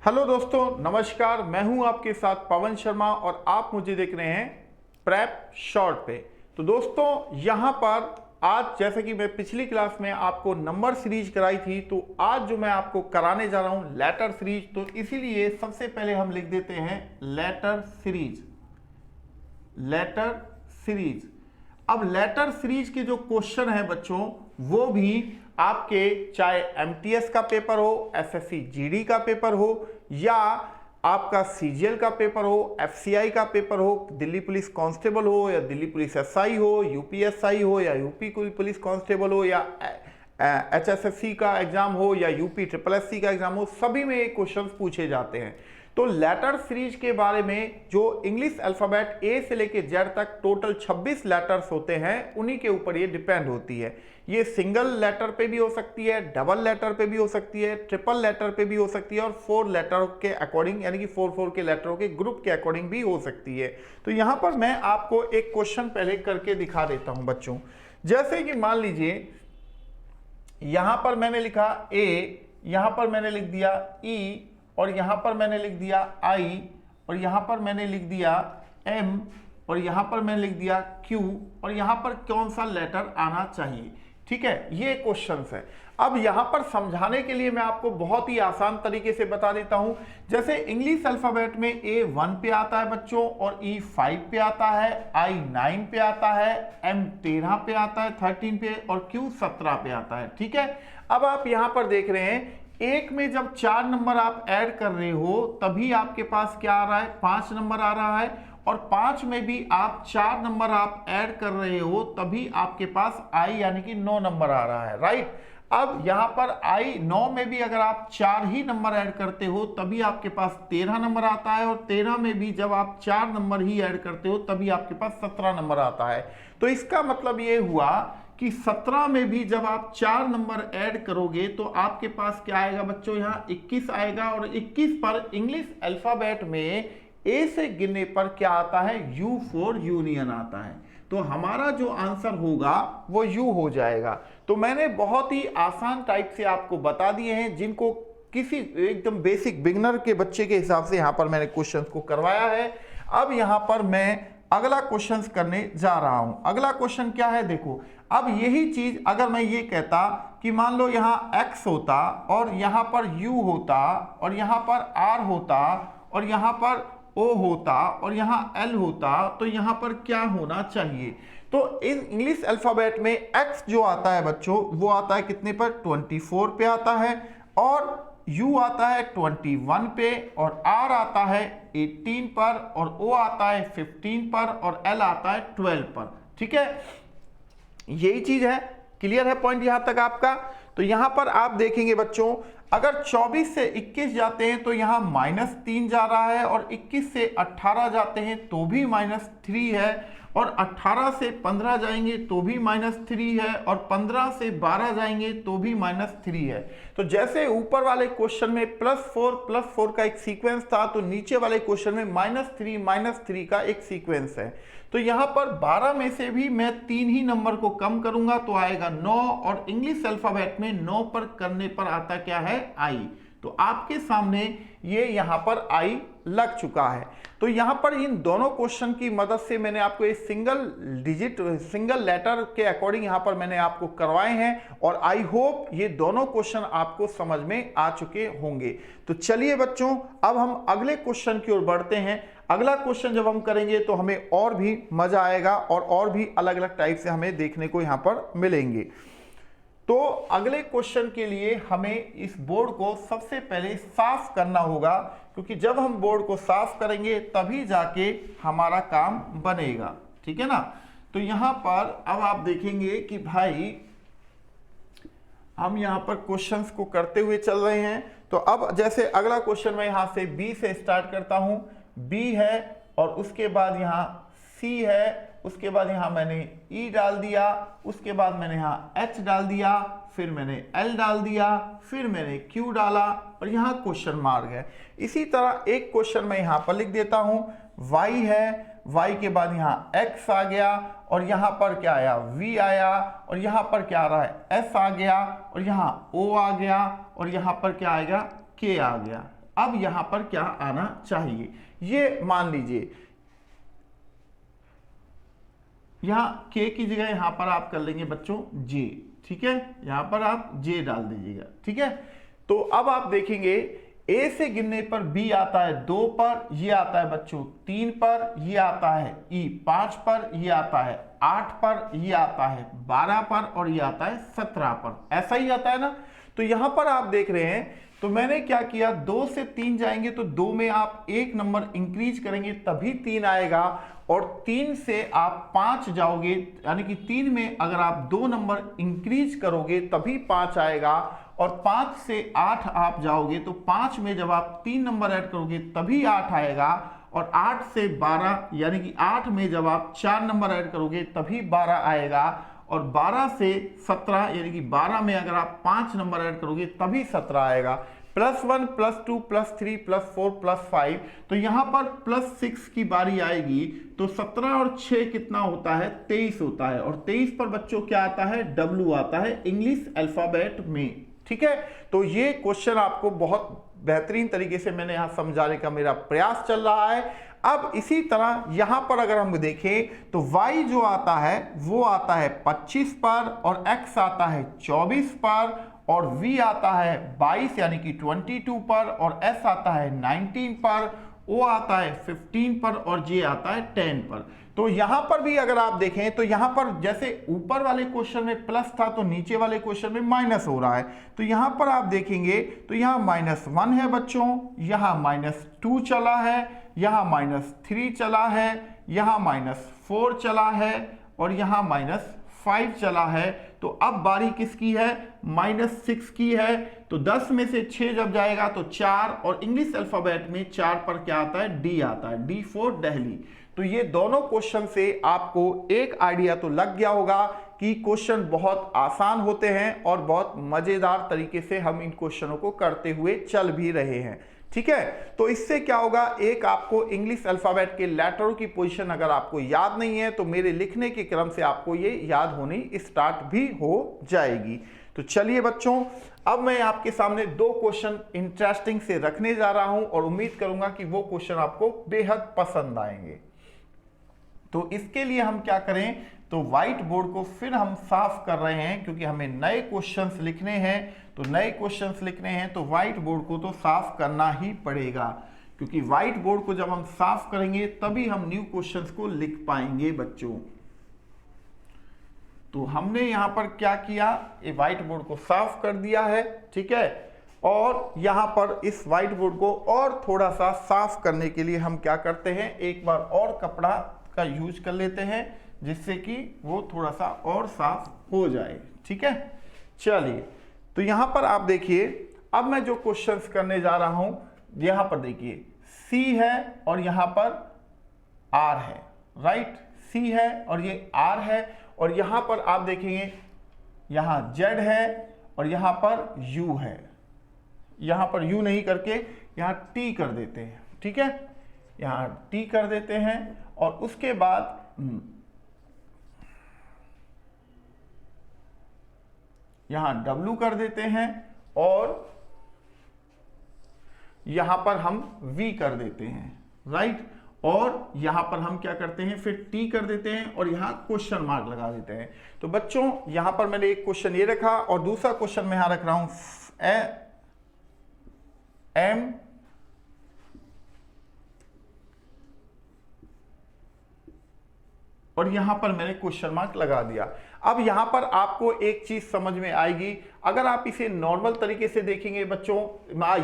Hello दोस्तों, नमस्कार। मैं हूं आपके साथ पवन शर्मा और आप मुझे देख रहे हैं प्रेप शॉर्ट पे। तो दोस्तों यहां पर आज जैसे कि मैं पिछली क्लास में आपको नंबर सीरीज कराई थी, तो आज जो मैं आपको कराने जा रहा हूं लेटर सीरीज। तो इसीलिए सबसे पहले हम लिख देते हैं लेटर सीरीज। Letter series. अब लेटर सीरीज के जो क्वेश्चन है बच्चों, वो भी आपके चाहे एमटीएस का पेपर हो, एसएससी जीडी का पेपर हो, या आपका सीजीएल का पेपर हो, एफसीआई का पेपर हो, दिल्ली पुलिस कांस्टेबल हो या दिल्ली पुलिस एसआई हो, यूपीएसआई हो या यूपी पुलिस कांस्टेबल हो, या एचएसएससी का एग्जाम हो या यूपी ट्रिपल एससी का एग्जाम हो, सभी में ये क्वेश्चंस पूछे जाते हैं। तो लेटर सीरीज के बारे में जो इंग्लिश अल्फाबेट ए से लेके जेड तक टोटल 26 लेटर्स होते हैं, उन्हीं के ऊपर ये डिपेंड होती है। ये सिंगल लेटर पे भी हो सकती है, डबल लेटर पे भी हो सकती है, ट्रिपल लेटर पे भी हो सकती है, और 4 लेटर के अकॉर्डिंग यानी कि 4 के लेटरों के ग्रुप के अकॉर्डिंग भी हो सकती है। तो यहां पर मैं आपको एक क्वेश्चन पहले करके दिखा देता हूं बच्चों। जैसे कि मान लीजिए यहां पर मैंने लिखा ए, यहां पर मैंने लिख दिया ई, और यहां पर मैंने लिख दिया आई, और यहां पर मैंने लिख दिया एम, और यहां पर मैंने लिख दिया क्यू, और यहां पर कौन सा लेटर आना चाहिए। ठीक है, ये क्वेश्चंस है। अब यहां पर समझाने के लिए मैं आपको बहुत ही आसान तरीके से बता देता हूं। जैसे इंग्लिश अल्फाबेट में ए 1 पे आता है बच्चों, और ई 5 पे आता है, आई 9 पे आता है, एम 13 पे आता है 13 पे, और क्यू 17 पे आता है। ठीक है, अब आप यहां पर देख रहे हैं एक में जब 4 नंबर आप ऐड कर रहे हो तभी आपके पास क्या आ रहा है, 5 नंबर आ रहा है, और 5 में भी आप 4 नंबर आप ऐड कर रहे हो तभी आपके पास आई यानी कि 9 नंबर आ रहा है। राइट। अब यहां पर आई 9 में भी अगर आप 4 ही नंबर ऐड करते हो तभी आपके पास 13 नंबर आता है, और 13 में भी जब आप 4 नंबर ही ऐड करते हो तभी आपके पास 17 नंबर आता है। तो इसका मतलब ये हुआ कि 17 में भी जब आप 4 नंबर ऐड करोगे तो आपके पास क्या आएगा बच्चों, यहाँ 21 आएगा, और 21 पर इंग्लिश अल्फाबेट में ए से गिनने पर क्या आता है, यू फॉर यूनियन आता है। तो हमारा जो आंसर होगा वो यू हो जाएगा। तो मैंने बहुत ही आसान टाइप से आपको बता दिए हैं, जिनको किसी एकदम बेसिक बिगनर के बच्चे के हिसाब से यहां पर मैंने क्वेश्चन को करवाया है। अब यहां पर मैं अगला क्वेश्चन करने जा रहा हूं। अगला क्वेश्चन क्या है, देखो। अब यही चीज अगर मैं ये कहता कि मान लो यहां x होता, और यहां पर u होता, और यहां पर r होता, और यहां पर o होता, और यहां l होता, तो यहां पर क्या होना चाहिए। तो इस इंग्लिश अल्फाबेट में x जो आता है बच्चों, वो आता है कितने पर, 24 पे आता है, और U आता है 21 पे, और R आता है 18 पर, और O आता है 15 पर, और L आता है 12 पर। ठीक है, यही चीज है। क्लियर है पॉइंट यहां तक आपका। तो यहां पर आप देखेंगे बच्चों, अगर 24 से 21 जाते हैं तो यहां -3 जा रहा है, और 21 से 18 जाते हैं तो भी -3 है, और 18 से 15 जाएंगे तो भी -3 है, और 15 से 12 जाएंगे तो भी -3 है। तो जैसे ऊपर वाले क्वेश्चन में +4 का एक सीक्वेंस था, तो नीचे वाले क्वेश्चन में -3 का एक सीक्वेंस है। तो यहां पर 12 में से भी मैं 3 ही नंबर को कम करूंगा तो आएगा 9, और इंग्लिश अल्फाबेट में 9 पर करने पर आता क्या है, आई। तो आपके सामने ये यहां पर आई लग चुका है। तो यहां पर इन दोनों क्वेश्चन की मदद से मैंने आपको एक सिंगल लेटर के अकॉर्डिंग यहां पर मैंने आपको करवाए हैं, और आई होप ये दोनों क्वेश्चन आपको समझ में आ चुके होंगे। तो चलिए बच्चों, अब हम अगले क्वेश्चन की ओर बढ़ते हैं। अगला क्वेश्चन जब हम करेंगे तो हमें और भी मजा आएगा, और भी अलग अलग टाइप से हमें देखने को यहां पर मिलेंगे। तो अगले क्वेश्चन के लिए हमें इस बोर्ड को सबसे पहले साफ करना होगा, क्योंकि जब हम बोर्ड को साफ करेंगे तभी जाके हमारा काम बनेगा। ठीक है ना। तो यहां पर अब आप देखेंगे कि भाई हम यहां पर क्वेश्चंस को करते हुए चल रहे हैं। तो अब जैसे अगला क्वेश्चन मैं यहां से बी से स्टार्ट करता हूं। बी है, और उसके बाद यहां सी है, उसके बाद यहां मैंने E डाल दिया, उसके बाद मैंने यहां H डाल दिया, फिर मैंने L डाल दिया, फिर मैंने Q डाला, और यहां क्वेश्चन मार्क है। इसी तरह एक क्वेश्चन मैं यहां पर लिख देता हूं, Y है, Y के बाद यहां X आ गया, और यहां पर क्या आया, V आया, और यहां पर क्या आ रहा है, S आ गया, और यहां O आ गया, और यहां पर क्या आएगा, K आ गया। अब यहां पर क्या आना चाहिए, ये मान लीजिए यहां k की जगह यहां पर आप कर लेंगे बच्चों j, ठीक है, यहां पर आप j डाल दीजिएगा, ठीक है। तो अब आप देखेंगे a से गिनने पर b आता है 2 पर, ये आता है बच्चों 3 पर, ये आता है e 5 पर, ये आता है 8 पर, ये आता है 12 पर और ये आता है 17 पर, ऐसा ही आता है ना। तो यहां पर आप देख रहे हैं, तो मैंने क्या किया, 2 से 3 जाएंगे तो 2 में आप 1 नंबर इंक्रीज करेंगे तभी 3 आएगा, और 3 से आप 5 जाओगे, यानी कि 3 में अगर आप 2 नंबर इंक्रीज करोगे तभी 5 आएगा, और 5 से 8 आप जाओगे तो 5 में जब आप 3 नंबर ऐड करोगे तभी 8 आएगा, और 8 से 12 यानी कि 8 में जब आप 4 नंबर ऐड करोगे तभी 12 आएगा, और 12 से 17 यानी कि 12 में अगर आप 5 नंबर ऐड करोगे तभी 17 आएगा, +1 +2 +3 +4 +5। तो यहां पर +6 की बारी आएगी तो 17 और 6 कितना होता है, 23 होता है, और 23 पर बच्चों क्या आता है, W आता है इंग्लिश अल्फाबेट में, ठीक है। तो ये क्वेश्चन आपको बहुत बेहतरीन तरीके से मैंने यहां समझाने का मेरा प्रयास चल रहा है। अब इसी तरह यहां पर अगर हम देखें तो y जो आता है वो आता है 25 पर, और x आता है 24 पर, और v आता है 22 यानी कि 22 पर, और s आता है 19 पर, o आता है 15 पर, और j आता है 10 पर। तो यहां पर भी अगर आप देखें तो यहां पर जैसे ऊपर वाले क्वेश्चन में प्लस था तो नीचे वाले क्वेश्चन में माइनस हो रहा है। तो यहां पर आप देखेंगे तो यहां -1 है बच्चों, यहां -2 चला है, यहां -3 चला है, यहां -4 चला है, और यहां -5 चला है। तो अब बारी किसकी है, -6 की है। तो 10 में से 6 जब जाएगा तो 4, और इंग्लिश अल्फाबेट में 4 पर क्या आता है, D आता है, D फॉर दिल्ली। तो ये दोनों क्वेश्चन से आपको एक आइडिया तो लग गया होगा कि क्वेश्चन बहुत आसान होते हैं और बहुत मजेदार तरीके से हम इन क्वेश्चनों को करते हुए चल भी रहे हैं, ठीक है। तो इससे क्या होगा, एक आपको इंग्लिश अल्फाबेट के लेटरों की पोजीशन अगर आपको याद नहीं है तो मेरे लिखने के क्रम से आपको ये याद होनी स्टार्ट भी हो जाएगी। तो चलिए बच्चों, अब मैं आपके सामने 2 क्वेश्चन इंटरेस्टिंग से रखने जा रहा हूं, और उम्मीद करूंगा कि वो क्वेश्चन आपको बेहद पसंद आएंगे। तो इसके लिए हम क्या करें, तो व्हाइट बोर्ड को फिर हम साफ कर रहे हैं, क्योंकि हमें नए क्वेश्चंस लिखने हैं। तो नए क्वेश्चंस लिखने हैं तो व्हाइट बोर्ड को तो साफ करना ही पड़ेगा, क्योंकि व्हाइट बोर्ड को जब हम साफ करेंगे तभी हम न्यू क्वेश्चंस को लिख पाएंगे बच्चों। तो हमने यहां पर क्या किया, ये व्हाइट बोर्ड को साफ कर दिया है, ठीक है। और यहां पर इस व्हाइट बोर्ड को और थोड़ा सा साफ करने के लिए हम क्या करते हैं, एक बार और कपड़ा का यूज कर लेते हैं, जिससे कि वो थोड़ा सा और साफ हो जाए, ठीक है। चलिए, तो यहां पर आप देखिए, अब मैं जो क्वेश्चंस करने जा रहा हूं, यहां पर देखिए C है और यहां पर R है, राइट, C है और ये R है, और यहां पर आप देखेंगे यहां Z है और यहां पर U है। यहां पर U नहीं करके यहां T कर देते हैं, ठीक है, यहां T कर देते हैं, और उसके बाद यहां W कर देते हैं, और यहां पर हम V कर देते हैं, राइट। और यहां पर हम क्या करते हैं, फिर T कर देते हैं, और यहां क्वेश्चन मार्क लगा देते हैं। तो बच्चों यहां पर मैंने एक क्वेश्चन ये रखा, और दूसरा क्वेश्चन मैं यहां रख रहा हूं M, और यहां पर मैंने क्वेश्चन मार्क लगा दिया। अब यहां पर आपको एक चीज समझ में आएगी, अगर आप इसे नॉर्मल तरीके से देखेंगे बच्चों,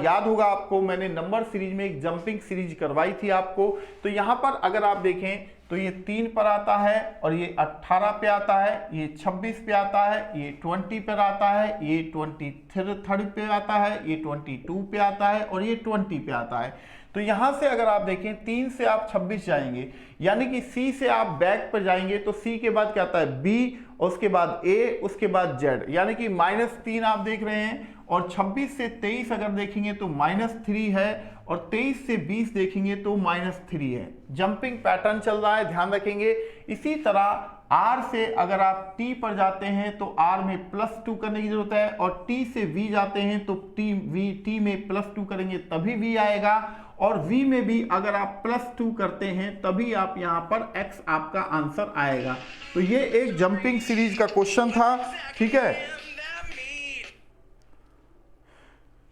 याद होगा आपको मैंने नंबर सीरीज में एक जंपिंग सीरीज करवाई थी आपको। तो यहां पर अगर आप देखें तो ये 3 पर आता है, और ये 18 पे आता है, ये 26 पे आता है, ये 20 पर आता है, ये 23 पे आता है, ये 22 पे आता है, और ये 20 पे आता है। तो यहां से अगर आप देखें 3 से आप 26 जाएंगे, यानी कि C से आप बैक पर जाएंगे, तो C के बाद क्या आता है B, और उसके बाद A, उसके बाद Z, यानी कि -3 आप देख रहे हैं, और 26 से 23 अगर देखेंगे तो -3 है, और 23 से 20 देखेंगे तो -3 है। जंपिंग पैटर्न चल रहा है, ध्यान रखेंगे। इसी तरह R से अगर आप T पर जाते हैं तो R में +2 करने की जरूरत है, और T से V जाते हैं तो T में +2 करेंगे तभी V आएगा, और V में भी अगर आप +2 करते हैं तभी आप यहां पर X आपका आंसर आएगा। तो ये एक जंपिंग सीरीज का क्वेश्चन था, ठीक है।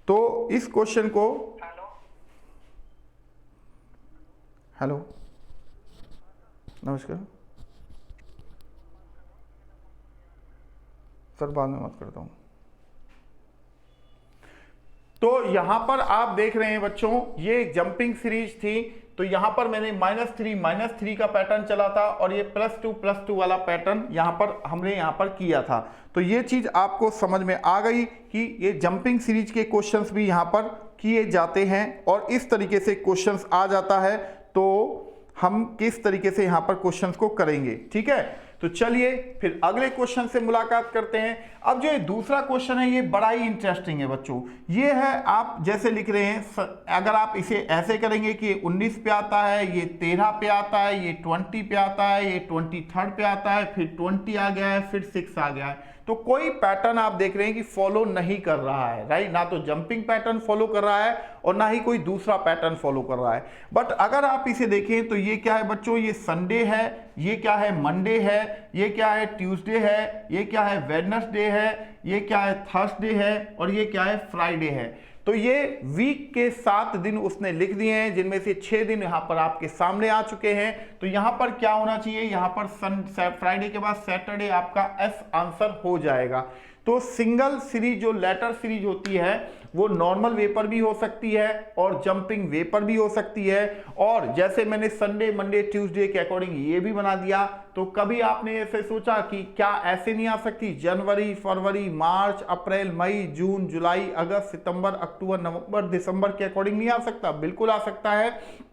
तो इस क्वेश्चन को, हेलो नमस्कार सर, बाद में बात करता हूं। तो यहां पर आप देख रहे हैं बच्चों, ये एक जंपिंग सीरीज थी। तो यहां पर मैंने -3 का पैटर्न चला था, और ये +2 वाला पैटर्न यहां पर हमने यहां पर किया था। तो ये चीज आपको समझ में आ गई कि ये जंपिंग सीरीज के क्वेश्चंस भी यहां पर किए जाते हैं, और इस तरीके से क्वेश्चंस आ जाता है। तो हम किस तरीके से यहां पर क्वेश्चंस को करेंगे, ठीक है। तो चलिए फिर अगले क्वेश्चन से मुलाकात करते हैं। अब जो ये दूसरा क्वेश्चन है ये बड़ा ही इंटरेस्टिंग है बच्चों। ये है, आप जैसे लिख रहे हैं, अगर आप इसे ऐसे करेंगे कि ये 19 पे आता है, ये 13 पे आता है, ये 20 पे आता है, ये 23 पे आता है, फिर 20 आ गया है, फिर 6 आ गया है। तो कोई पैटर्न आप देख रहे हैं कि फॉलो नहीं कर रहा है, राइट। ना तो जंपिंग पैटर्न फॉलो कर रहा है और ना ही कोई दूसरा पैटर्न फॉलो कर रहा है। बट अगर आप इसे देखें तो ये क्या है बच्चों, ये संडे है, ये क्या है मंडे है, ये क्या है ट्यूसडे है, ये क्या है वेडनेसडे है, ये क्या है थर्सडे है, और ये क्या है फ्राइडे है। तो ये वीक के 7 दिन उसने लिख दिए हैं, जिनमें से 6 दिन यहां पर आपके सामने आ चुके हैं। तो यहां पर क्या होना चाहिए, यहां पर फ्राइडे के बाद सैटरडे आपका एस आंसर हो जाएगा। तो सिंगल सीरीज जो लेटर सीरीज होती है वो नॉर्मल वे पर भी हो सकती है और जंपिंग वे पर भी हो सकती है। और जैसे मैंने संडे मंडे ट्यूसडे के अकॉर्डिंग ये भी बना दिया, तो कभी आपने ऐसे सोचा कि क्या ऐसे नहीं आ सकती, जनवरी फरवरी मार्च अप्रैल मई जून जुलाई अगस्त सितंबर अक्टूबर नवंबर दिसंबर के अकॉर्डिंग नहीं आ सकता? बिल्कुल आ सकता है।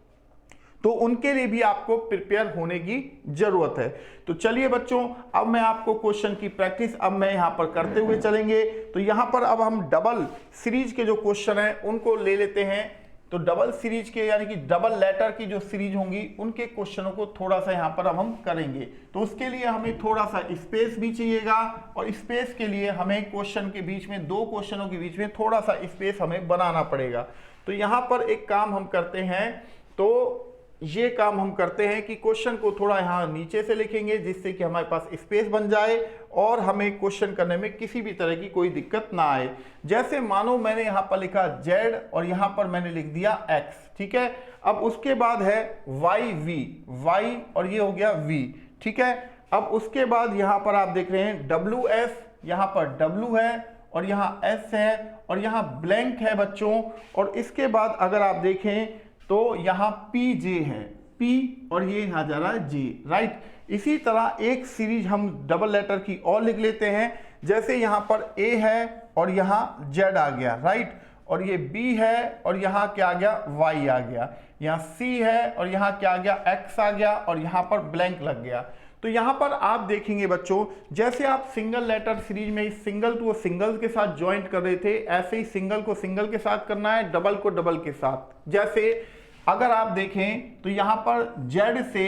तो उनके लिए भी आपको प्रिपेयर होने की जरूरत है। तो चलिए बच्चों, अब मैं आपको क्वेश्चन की प्रैक्टिस अब मैं यहां पर करते हुए चलेंगे। तो यहां पर अब हम डबल सीरीज के जो क्वेश्चन हैं उनको ले लेते हैं। तो डबल सीरीज के यानी कि डबल लेटर की जो सीरीज होंगी उनके क्वेश्चनों को थोड़ा सा यहां पर अब हम करेंगे। तो उसके लिए हमें थोड़ा सा स्पेस भी चाहिएगा, और स्पेस के लिए हमें क्वेश्चन के बीच में, दो क्वेश्चनों के बीच में थोड़ा सा स्पेस हमें बनाना पड़ेगा। तो यहां पर एक काम हम करते हैं, तो ये काम हम करते हैं कि क्वेश्चन को थोड़ा यहाँ नीचे से लिखेंगे, जिससे कि हमारे पास स्पेस बन जाए और हमें क्वेश्चन करने में किसी भी तरह की कोई दिक्कत ना आए। जैसे मानो मैंने यहाँ पर लिखा Z और यहाँ पर मैंने लिख दिया X, ठीक है। अब उसके बाद है Y और ये हो गया V, ठीक है। अब उसके बाद यहाँ पर आप देख रहे हैं WS, यहाँ पर W है और यहाँ S है और यहाँ ब्लैंक है बच्चों। और इसके बाद अगर आप देखें तो यहां PJ है, P और ये यहां जा रहा है J, राइट। इसी तरह एक सीरीज हम डबल लेटर की और लिख लेते हैं। जैसे यहां पर A है और यहां Z आ गया, राइट। और ये B है और यहां क्या आ गया, Y आ गया। यहां C है और यहां क्या आ गया, X आ गया, और यहां पर ब्लैंक लग गया। तो यहां पर आप देखेंगे बच्चों, जैसे आप सिंगल लेटर सीरीज में सिंगल को सिंगल के साथ ज्वाइंट कर रहे थे, ऐसे ही सिंगल को सिंगल के साथ करना है, डबल को डबल के साथ। जैसे अगर आप देखें तो यहां पर Z से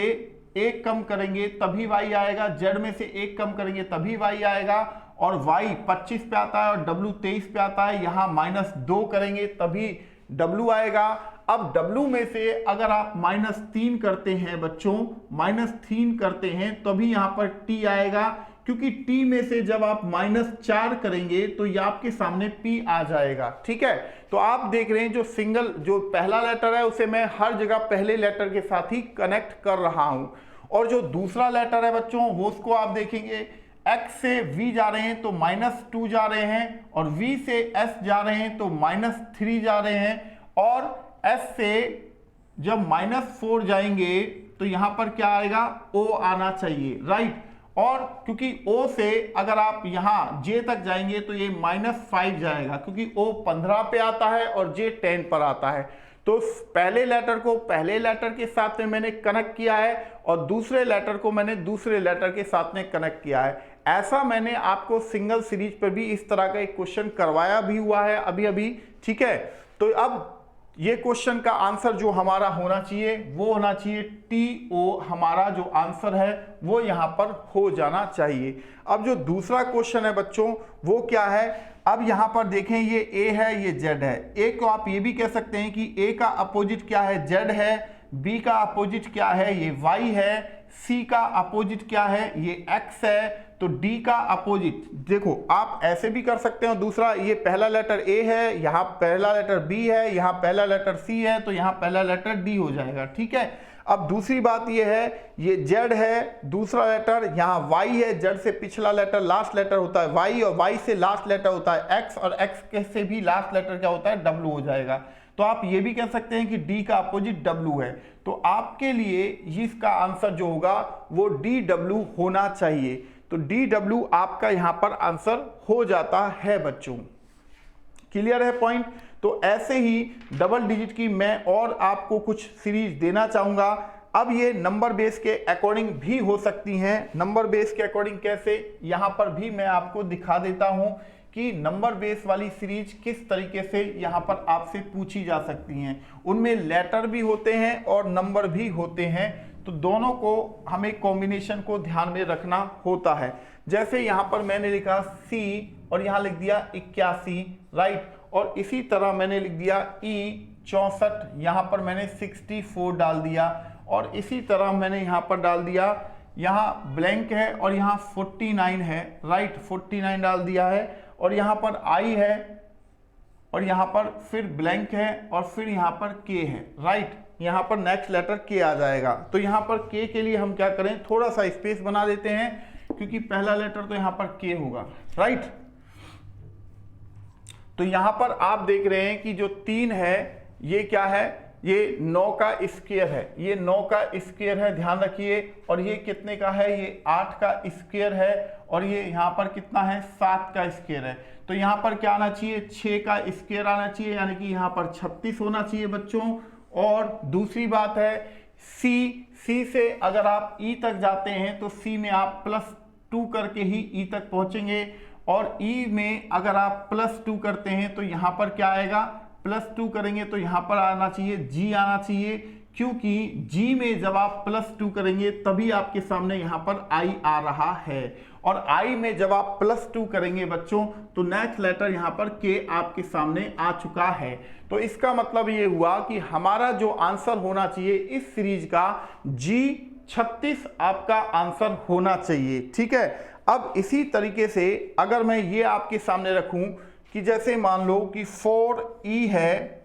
एक कम करेंगे तभी Y आएगा, Z में से एक कम करेंगे तभी Y आएगा, और Y 25 पे आता है और W 23 पे आता है, यहां -2 करेंगे तभी W आएगा। अब W में से अगर आप -3 करते हैं बच्चों, -3 करते हैं तभी यहां पर T आएगा, क्योंकि T में से जब आप -4 करेंगे तो ये आपके सामने P आ जाएगा, ठीक है। तो आप देख रहे हैं जो सिंगल जो पहला लेटर है उसे मैं हर जगह पहले लेटर के साथ ही कनेक्ट कर रहा हूं, और जो दूसरा लेटर है बच्चों वो उसको आप देखेंगे X से V जा रहे हैं तो -2 जा रहे हैं, और V से S जा रहे हैं तो -3 जा रहे हैं, और S से जब -4 जाएंगे तो यहां पर क्या आएगा, O आना चाहिए, राइट। और क्योंकि O से अगर आप यहां J तक जाएंगे तो ये -5 जाएगा, क्योंकि O 15 पे आता है और J 10 पर आता है। तो पहले लेटर को पहले लेटर के साथ में मैंने कनेक्ट किया है और दूसरे लेटर को मैंने दूसरे लेटर के साथ में कनेक्ट किया है। ऐसा मैंने आपको सिंगल सीरीज पर भी इस तरह का एक क्वेश्चन करवाया भी हुआ है अभी अभी, ठीक है। तो अब ये क्वेश्चन का आंसर जो हमारा होना चाहिए वो होना चाहिए TO, हमारा जो आंसर है वो यहां पर हो जाना चाहिए। अब जो दूसरा क्वेश्चन है बच्चों वो क्या है, अब यहां पर देखें ये A है ये Z है। A को आप ये भी कह सकते हैं कि A का अपोजिट क्या है, Z है, B का अपोजिट क्या है, ये Y है, C का अपोजिट क्या है, ये X है, तो D का अपोजिट देखो आप ऐसे भी कर सकते हो। दूसरा ये पहला लेटर A है, यहाँ पहला लेटर B है, यहाँ पहला लेटर C है, तो यहाँ पहला लेटर D हो जाएगा, ठीक है। अब दूसरी बात ये है ये Z है, दूसरा लेटर यहाँ Y है, Z से पिछला लेटर लास्ट लेटर होता है Y और Y से लास्ट लेटर होता है X और X से भी लास्ट लेटर क्या होता है W हो जाएगा। तो आप ये भी कह सकते हैं कि D का अपोजिट W है। तो आपके लिए इसका आंसर जो होगा वो DW होना चाहिए। तो DW आपका यहां पर आंसर हो जाता है बच्चों। क्लियर है पॉइंट। तो ऐसे ही डबल डिजिट की मैं और आपको कुछ सीरीज देना चाहूंगा। अब ये नंबर बेस के अकॉर्डिंग भी हो सकती हैं। नंबर बेस के अकॉर्डिंग कैसे, यहां पर भी मैं आपको दिखा देता हूं कि नंबर बेस वाली सीरीज किस तरीके से यहां पर आपसे पूछी जा सकती हैं। उनमें लेटर भी होते हैं और नंबर भी होते हैं, तो दोनों को हमें कॉम्बिनेशन को ध्यान में रखना होता है। जैसे यहां पर मैंने लिखा C और यहां लिख दिया 81, राइट, और इसी तरह मैंने लिख दिया E 64, यहां पर मैंने 64 डाल दिया, और इसी तरह मैंने यहां पर डाल दिया, यहां ब्लैंक है और यहां 49 है, राइट, 49 डाल दिया है, और यहां पर I है और यहां पर फिर ब्लैंक है और फिर यहां पर K है, राइट, यहां पर नेक्स्ट लेटर K आ जाएगा। तो यहां पर K के लिए हम क्या करें, थोड़ा सा स्पेस बना देते हैं क्योंकि पहला लेटर तो यहां पर K होगा, राइट। तो यहां पर आप देख रहे हैं कि जो 3 है ये क्या है, ये 9 का स्क्वायर है, ये 9 का स्क्वायर है, ध्यान रखिए। और ये कितने का है, ये 8 का स्क्वायर है, और ये यहाँ पर कितना है, 7 का स्क्वायर है। तो यहाँ पर क्या आना चाहिए, 6 का स्क्वायर आना चाहिए, यानी कि यहाँ पर 36 होना चाहिए बच्चों। और दूसरी बात है C से अगर आप E तक जाते हैं तो C में आप +2 करके ही E तक पहुंचेंगे, और E में अगर आप +2 करते हैं तो यहाँ पर क्या आएगा, +2 करेंगे तो यहाँ पर आना चाहिए G आना चाहिए, क्योंकि G में जब आप +2 करेंगे तभी आपके सामने यहाँ पर I आ रहा है, और I में जब आप +2 करेंगे बच्चों तो नेक्स्ट लेटर यहाँ पर K आपके सामने आ चुका है। तो इसका मतलब ये हुआ कि हमारा जो आंसर होना चाहिए इस सीरीज का G36 आपका आंसर होना चाहिए, ठीक है। अब इसी तरीके से अगर मैं ये आपके सामने रखूं कि जैसे मान लो कि 4E है,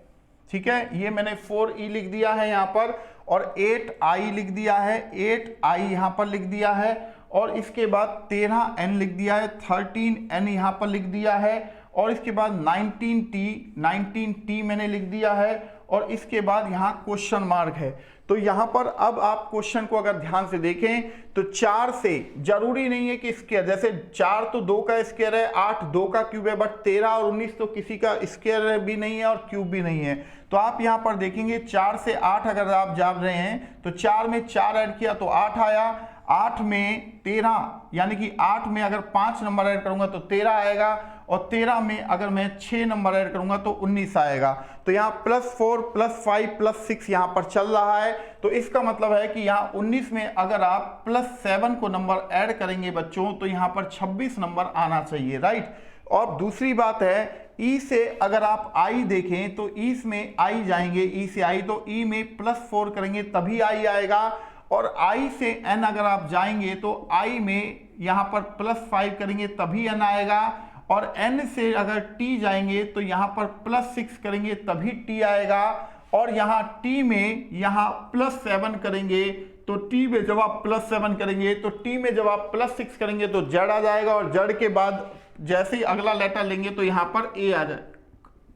ठीक है, ये मैंने 4E लिख दिया है यहाँ पर, और 8I लिख दिया है, 8I यहाँ पर लिख दिया है, और इसके बाद 13N लिख दिया है, 13N यहाँ पर लिख दिया है, और इसके बाद 19T मैंने लिख दिया है, और इसके बाद यहाँ क्वेश्चन मार्क है। तो यहाँ पर अब आप क्वेश्चन को अगर ध्यान से देखें तो 4 से जरूरी नहीं है कि स्क्वायर, जैसे 4 तो 2 का स्क्वायर है, 8 2 का क्यूब है, बट 13 और 19 तो किसी का स्क्वायर भी नहीं है और क्यूब भी नहीं है। तो आप यहाँ पर देखेंगे 4 से 8 अगर आप जा रहे हैं तो 4 में 4 ऐड किया तो 8 आया, 8 में 13 यानी कि 8 में अगर 5 नंबर ऐड करूंगा तो 13 आएगा, और 13 में अगर मैं 6 नंबर ऐड करूंगा तो 19 आएगा। तो यहाँ +4 +5 +6 यहाँ पर चल रहा है। तो इसका मतलब है कि यहाँ 19 में अगर आप +7 को नंबर ऐड करेंगे बच्चों तो यहाँ पर 26 नंबर आना चाहिए, राइट। और दूसरी बात है E से अगर आप I देखें तो E में I जाएंगे, E से I, तो E में +4 करेंगे तभी I आएगा, और I से N अगर आप जाएंगे तो I में यहाँ पर +5 करेंगे तभी N आएगा, और N से अगर T जाएंगे तो यहाँ पर +6 करेंगे तभी T आएगा, और यहाँ T में यहाँ +7 करेंगे तो T में जब आप +7 करेंगे तो T में जब आप +6 करेंगे तो Z आ जाएगा, और Z के बाद जैसे ही अगला लेटर लेंगे तो यहाँ पर A आ जाए।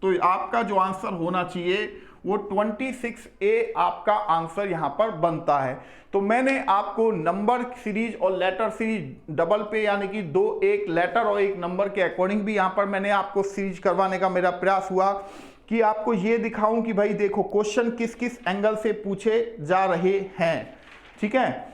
तो आपका जो आंसर होना चाहिए वो 26A आपका आंसर यहाँ पर बनता है। तो मैंने आपको नंबर सीरीज और लेटर सीरीज डबल पे यानी कि 2 एक लेटर और एक नंबर के अकॉर्डिंग भी यहाँ पर मैंने आपको सीरीज करवाने का मेरा प्रयास हुआ। कि आपको ये दिखाऊं कि भाई देखो क्वेश्चन किस किस एंगल से पूछे जा रहे हैं, ठीक है।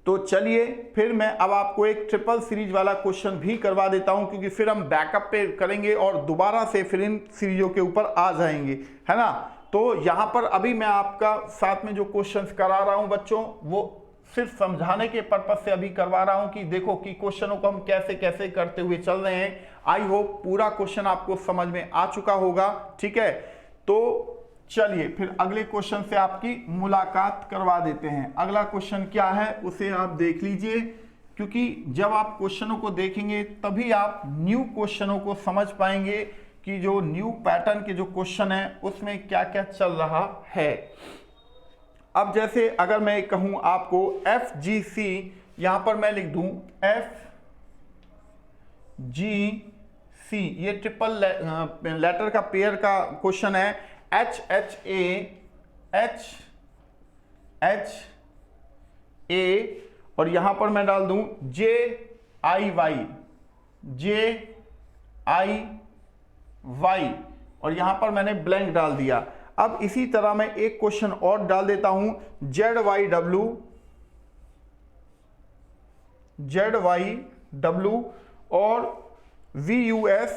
तो चलिए फिर मैं अब आपको एक ट्रिपल सीरीज वाला क्वेश्चन भी करवा देता हूं, क्योंकि फिर हम बैकअप पे करेंगे और दोबारा से फिर इन सीरीजों के ऊपर आ जाएंगे, है ना। तो यहां पर अभी मैं आपका साथ में जो क्वेश्चंस करा रहा हूं बच्चों, वो सिर्फ समझाने के पर्पज से अभी करवा रहा हूं कि देखो कि क्वेश्चनों को हम कैसे कैसे करते हुए चल रहे हैं। आई होप पूरा क्वेश्चन आपको समझ में आ चुका होगा, ठीक है। तो चलिए फिर अगले क्वेश्चन से आपकी मुलाकात करवा देते हैं। अगला क्वेश्चन क्या है उसे आप देख लीजिए, क्योंकि जब आप क्वेश्चनों को देखेंगे तभी आप न्यू क्वेश्चनों को समझ पाएंगे कि जो न्यू पैटर्न के जो क्वेश्चन है उसमें क्या क्या चल रहा है। अब जैसे अगर मैं कहूं आपको FGC, यहां पर मैं लिख दूं FGC, ये ट्रिपल लेटर का पेयर का क्वेश्चन है। HHA और यहां पर मैं डाल दूं JIY और यहां पर मैंने ब्लैंक डाल दिया। अब इसी तरह मैं एक क्वेश्चन और डाल देता हूं ZYW और VUS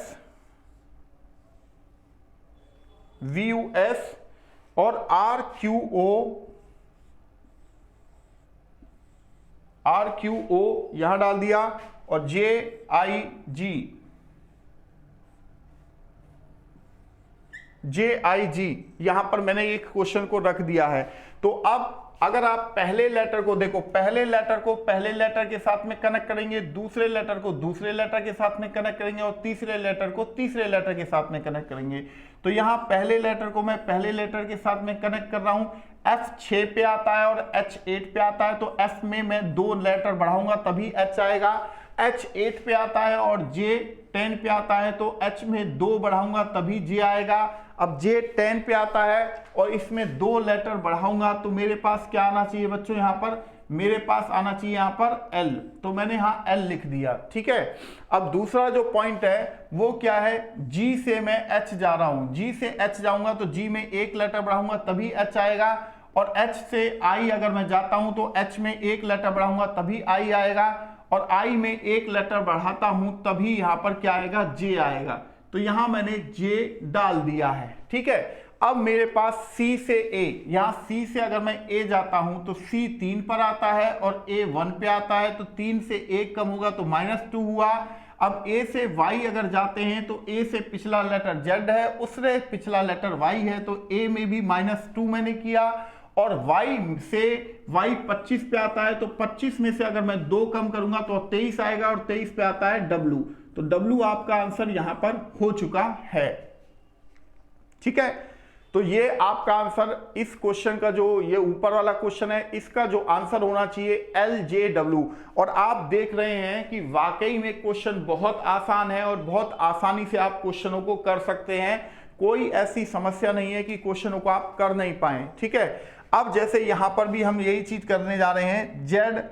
और RQO यहां डाल दिया और JIG यहां पर मैंने एक क्वेश्चन को रख दिया है। तो अब अगर आप पहले लेटर को देखो, पहले लेटर को पहले लेटर के साथ में कनेक्ट करेंगे, दूसरे लेटर को दूसरे लेटर के साथ में कनेक्ट करेंगे और तीसरे लेटर को तीसरे लेटर के साथ में कनेक्ट करेंगे। तो यहां पहले लेटर को मैं पहले लेटर के साथ में कनेक्ट कर रहा हूं। F6 पे आता है और H8 पे आता है, तो F में मैं 2 लेटर बढ़ाऊंगा तभी H आएगा। H8 पे आता है और J10 पे आता है, तो H में 2 बढ़ाऊंगा तभी J आएगा। अब J10 पे आता है और इसमें 2 लेटर बढ़ाऊंगा, तो मेरे पास क्या आना चाहिए बच्चों, यहां पर मेरे पास आना चाहिए यहां पर L, तो मैंने यहां L लिख दिया, ठीक है। अब दूसरा जो पॉइंट है वो क्या है, G से मैं H जा रहा हूं, G से H जाऊंगा तो G में 1 लेटर बढ़ाऊंगा तभी H आएगा, और H से I अगर मैं जाता हूं तो H में 1 लेटर बढ़ाऊंगा तभी I आएगा, और I में 1 लेटर बढ़ाता हूं तभी यहां पर क्या आएगा, J आएगा। तो यहां मैंने J डाल दिया है, ठीक है। अब मेरे पास C से A, यहां C से अगर मैं A जाता हूं तो C 3 पर आता है और A 1 पे आता है, तो 3 से 1 कम होगा तो -2 हुआ। अब A से Y अगर जाते हैं तो A से पिछला लेटर Z है, उससे पिछला लेटर Y है, तो A में भी -2 मैंने किया, और Y से Y 25 पे आता है, तो 25 में से अगर मैं 2 कम करूंगा तो 23 आएगा, और 23 पे आता है W, तो W आपका आंसर यहां पर हो चुका है, ठीक है। तो ये आपका आंसर इस क्वेश्चन का, जो ये ऊपर वाला क्वेश्चन है, इसका जो आंसर होना चाहिए LJW। और आप देख रहे हैं कि वाकई में क्वेश्चन बहुत आसान है और बहुत आसानी से आप क्वेश्चनों को कर सकते हैं। कोई ऐसी समस्या नहीं है कि क्वेश्चनों को आप कर नहीं पाए, ठीक है। अब जैसे यहां पर भी हम यही चीज करने जा रहे हैं, Z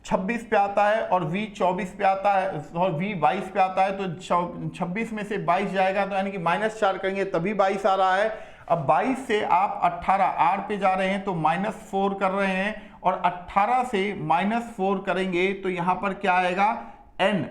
26 पे आता है और V 24 पे आता है और V 22 पे आता है, तो 26 में से 22 जाएगा, तो यानी कि -4 करेंगे तभी 22 आ रहा है। अब 22 से आप 18 R पे जा रहे हैं तो -4 कर रहे हैं, और 18 से -4 करेंगे तो यहां पर क्या आएगा, N।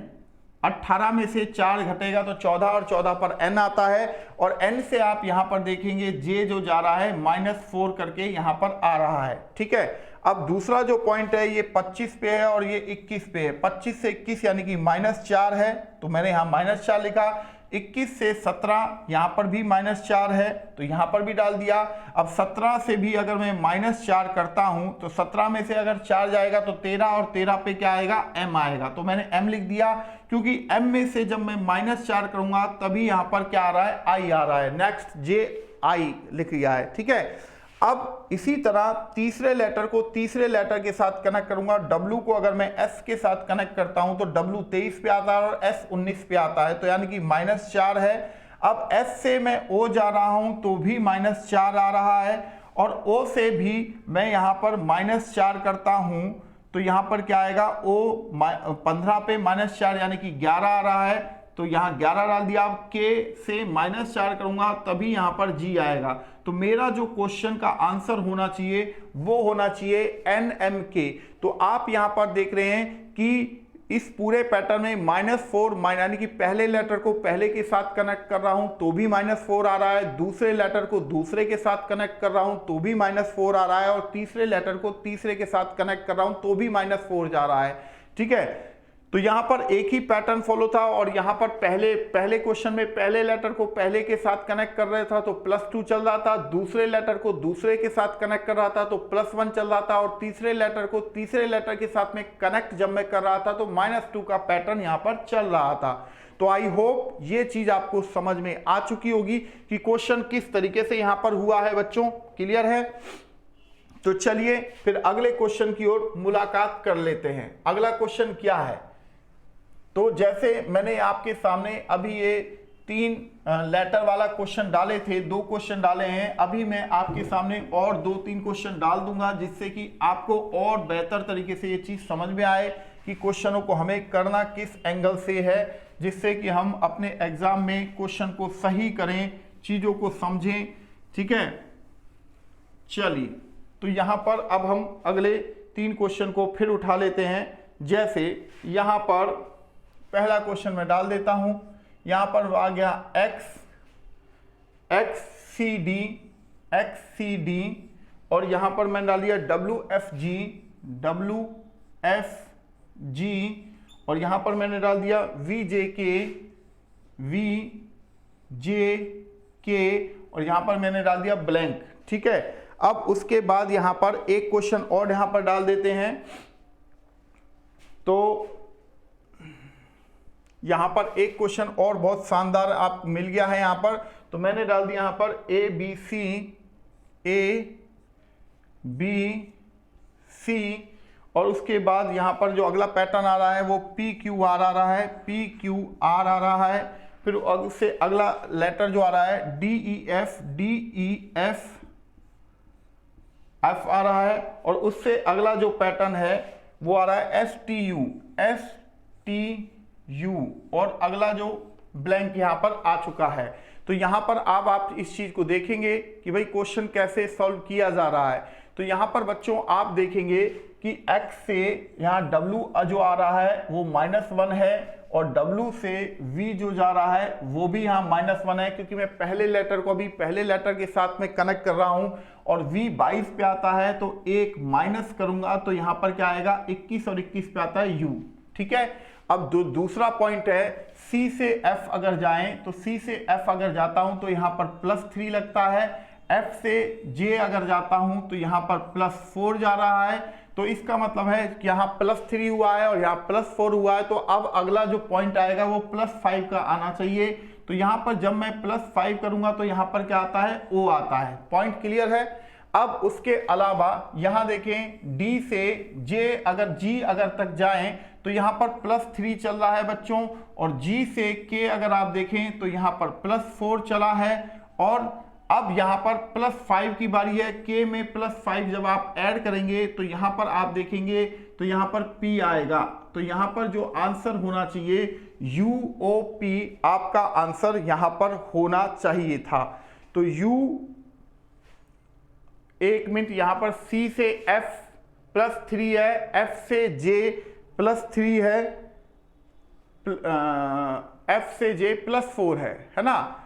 18 में से 4 घटेगा तो 14, और 14 पर N आता है, और N से आप यहां पर देखेंगे J जो जा रहा है -4 करके यहां पर आ रहा है, ठीक है। अब दूसरा जो पॉइंट है ये 25 पे है और ये 21 पे है। 25 से 21 यानी कि -4 है, तो मैंने यहां -4 लिखा। 21 से 17 यहां पर भी -4 है, तो यहां पर भी डाल दिया। अब 17 से भी अगर मैं -4 करता हूं तो 17 में से अगर 4 जाएगा तो 13, और 13 पे क्या आएगा, M आएगा, तो मैंने M लिख दिया, क्योंकि M में से जब मैं -4 करूंगा तभी यहां पर क्या आ रहा है, I आ रहा है। नेक्स्ट JI लिख दिया है, ठीक है। अब इसी तरह तीसरे लेटर को तीसरे लेटर के साथ कनेक्ट करूंगा। W को अगर मैं S के साथ कनेक्ट करता हूं तो W 23 पे आता है और S 19 पे आता है, तो यानी कि -4 है। अब S से मैं O जा रहा हूं तो भी -4 आ रहा है, और O से भी मैं यहां पर -4 करता हूं तो यहां पर क्या आएगा, O 15 पे -4 यानी कि 11 आ रहा है। तो यहाँ 11 डाल दिया। अब K से -4 करूंगा तभी यहाँ पर G आएगा। तो मेरा जो क्वेश्चन का आंसर होना चाहिए वो होना चाहिए NMK। तो आप यहाँ पर देख रहे हैं कि इस पूरे पैटर्न में -4 यानी कि पहले लेटर को पहले के साथ कनेक्ट कर रहा हूं तो भी -4 आ रहा है, दूसरे लेटर को दूसरे के साथ कनेक्ट कर रहा हूं तो भी -4 आ रहा है, और तीसरे लेटर को तीसरे के साथ कनेक्ट कर रहा हूं तो भी -4 जा रहा है। ठीक है, तो यहां पर एक ही पैटर्न फॉलो था, और यहां पर पहले क्वेश्चन में पहले लेटर को पहले के साथ कनेक्ट कर रहा था तो +2 चल रहा था, दूसरे लेटर को दूसरे के साथ कनेक्ट कर रहा था तो +1 चल रहा था, और तीसरे लेटर को तीसरे लेटर के साथ में कनेक्ट जब मैं कर रहा था तो -2 का पैटर्न यहां पर चल रहा था। तो आई होप ये चीज आपको समझ में आ चुकी होगी कि क्वेश्चन किस तरीके से यहां पर हुआ है। बच्चों क्लियर है? तो चलिए फिर अगले क्वेश्चन की ओर मुलाकात कर लेते हैं। अगला क्वेश्चन क्या है? तो जैसे मैंने आपके सामने अभी ये 3 लेटर वाला क्वेश्चन डाले थे, 2 क्वेश्चन डाले हैं, अभी मैं आपके सामने और 2-3 क्वेश्चन डाल दूंगा जिससे कि आपको और बेहतर तरीके से ये चीज समझ में आए कि क्वेश्चनों को हमें करना किस एंगल से है, जिससे कि हम अपने एग्जाम में क्वेश्चन को सही करें, चीजों को समझें। ठीक है, चलिए तो यहां पर अब हम अगले 3 क्वेश्चन को फिर उठा लेते हैं। जैसे यहां पर पहला क्वेश्चन मैं डाल देता हूं, यहां पर आ गया XCD, और यहां पर मैंने डाल दिया WFG, और यहां पर मैंने डाल दिया VJK, और यहां पर मैंने डाल दिया ब्लैंक। ठीक है, अब उसके बाद यहां पर एक क्वेश्चन और यहां पर डाल देते हैं। तो यहां पर एक क्वेश्चन और बहुत शानदार आप मिल गया है यहां पर, तो मैंने डाल दिया यहां पर ABC, और उसके बाद यहां पर जो अगला पैटर्न आ रहा है वो PQR आ रहा है, फिर उससे अगला लेटर जो आ रहा है DEF आ रहा है, और उससे अगला जो पैटर्न है वो आ रहा है STU, और अगला जो ब्लैंक यहां पर आ चुका है। तो यहां पर आप इस चीज को देखेंगे कि भाई क्वेश्चन कैसे सॉल्व किया जा रहा है। तो यहां पर बच्चों आप देखेंगे कि X से यहां W जो आ रहा है वो -1 है, और W से V जो जा रहा है वो भी यहां -1 है, क्योंकि मैं पहले लेटर को अभी पहले लेटर के साथ में कनेक्ट कर रहा हूं, और V 22 पे आता है तो एक माइनस करूंगा तो यहां पर क्या आएगा 21, और 21 पे आता है U। ठीक है, अब दूसरा पॉइंट है C से F अगर जाएं तो C से F अगर जाता हूं तो यहां पर +3 लगता है, F से J अगर जाता हूं तो यहां पर +4 जा रहा है। तो इसका मतलब है कि यहाँ +3 हुआ है और यहाँ +4 हुआ है, तो अब अगला जो पॉइंट आएगा वो +5 का आना चाहिए। तो यहाँ पर जब मैं +5 करूंगा तो यहाँ पर क्या आता है, O आता है। पॉइंट क्लियर है? अब उसके अलावा यहाँ देखें D से J अगर G अगर तक जाएं तो यहाँ पर +3 चल रहा है बच्चों, और G से K अगर आप देखें तो यहाँ पर +4 चला है, और अब यहाँ पर +5 की बारी है। K में +5 जब आप ऐड करेंगे तो यहाँ पर आप देखेंगे तो यहाँ पर P आएगा। तो यहाँ पर जो आंसर होना चाहिए UOP आपका आंसर यहाँ पर होना चाहिए था। तो एक मिनट, यहाँ पर C से F +3 है, F से J +3 है, F से J +4 है ना।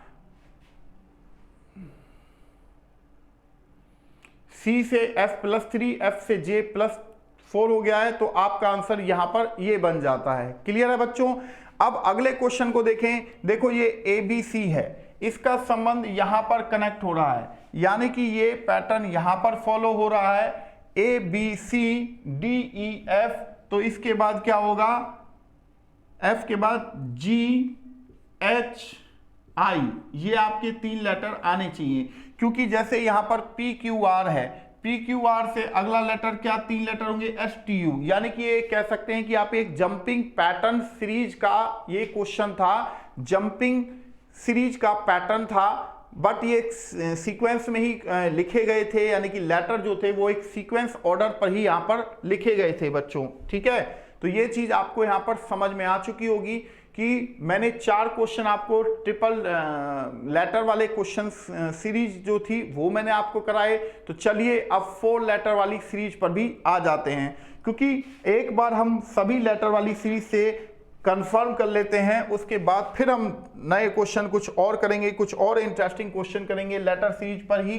C से F +3, F से J +4 हो गया है, तो आपका आंसर यहां पर ये बन जाता है। क्लियर है बच्चों? अब अगले क्वेश्चन को देखें। देखो ये ABC है, इसका संबंध यहां पर कनेक्ट हो रहा है, यानी कि ये पैटर्न यहां पर फॉलो हो रहा है ABCDEF। तो इसके बाद क्या होगा, F के बाद GHI, ये आपके 3 लेटर आने चाहिए, क्योंकि जैसे यहां पर PQR है, PQR से अगला लेटर क्या 3 लेटर होंगे STU, यानी कि ये कह सकते हैं कि आप एक जंपिंग पैटर्न सीरीज का ये क्वेश्चन था, जंपिंग सीरीज का पैटर्न था, बट ये सीक्वेंस में ही लिखे गए थे, यानी कि लेटर जो थे वो एक सीक्वेंस ऑर्डर पर ही यहां पर लिखे गए थे बच्चों। ठीक है, तो ये चीज आपको यहां पर समझ में आ चुकी होगी कि कि मैंने 4 क्वेश्चन आपको ट्रिपल लेटर वाले क्वेश्चन सीरीज जो थी वो मैंने आपको कराए। तो चलिए अब 4 लेटर वाली सीरीज पर भी आ जाते हैं, क्योंकि एक बार हम सभी लेटर वाली सीरीज से कंफर्म कर लेते हैं, उसके बाद फिर हम नए क्वेश्चन कुछ और करेंगे, कुछ और इंटरेस्टिंग क्वेश्चन करेंगे लेटर सीरीज पर ही।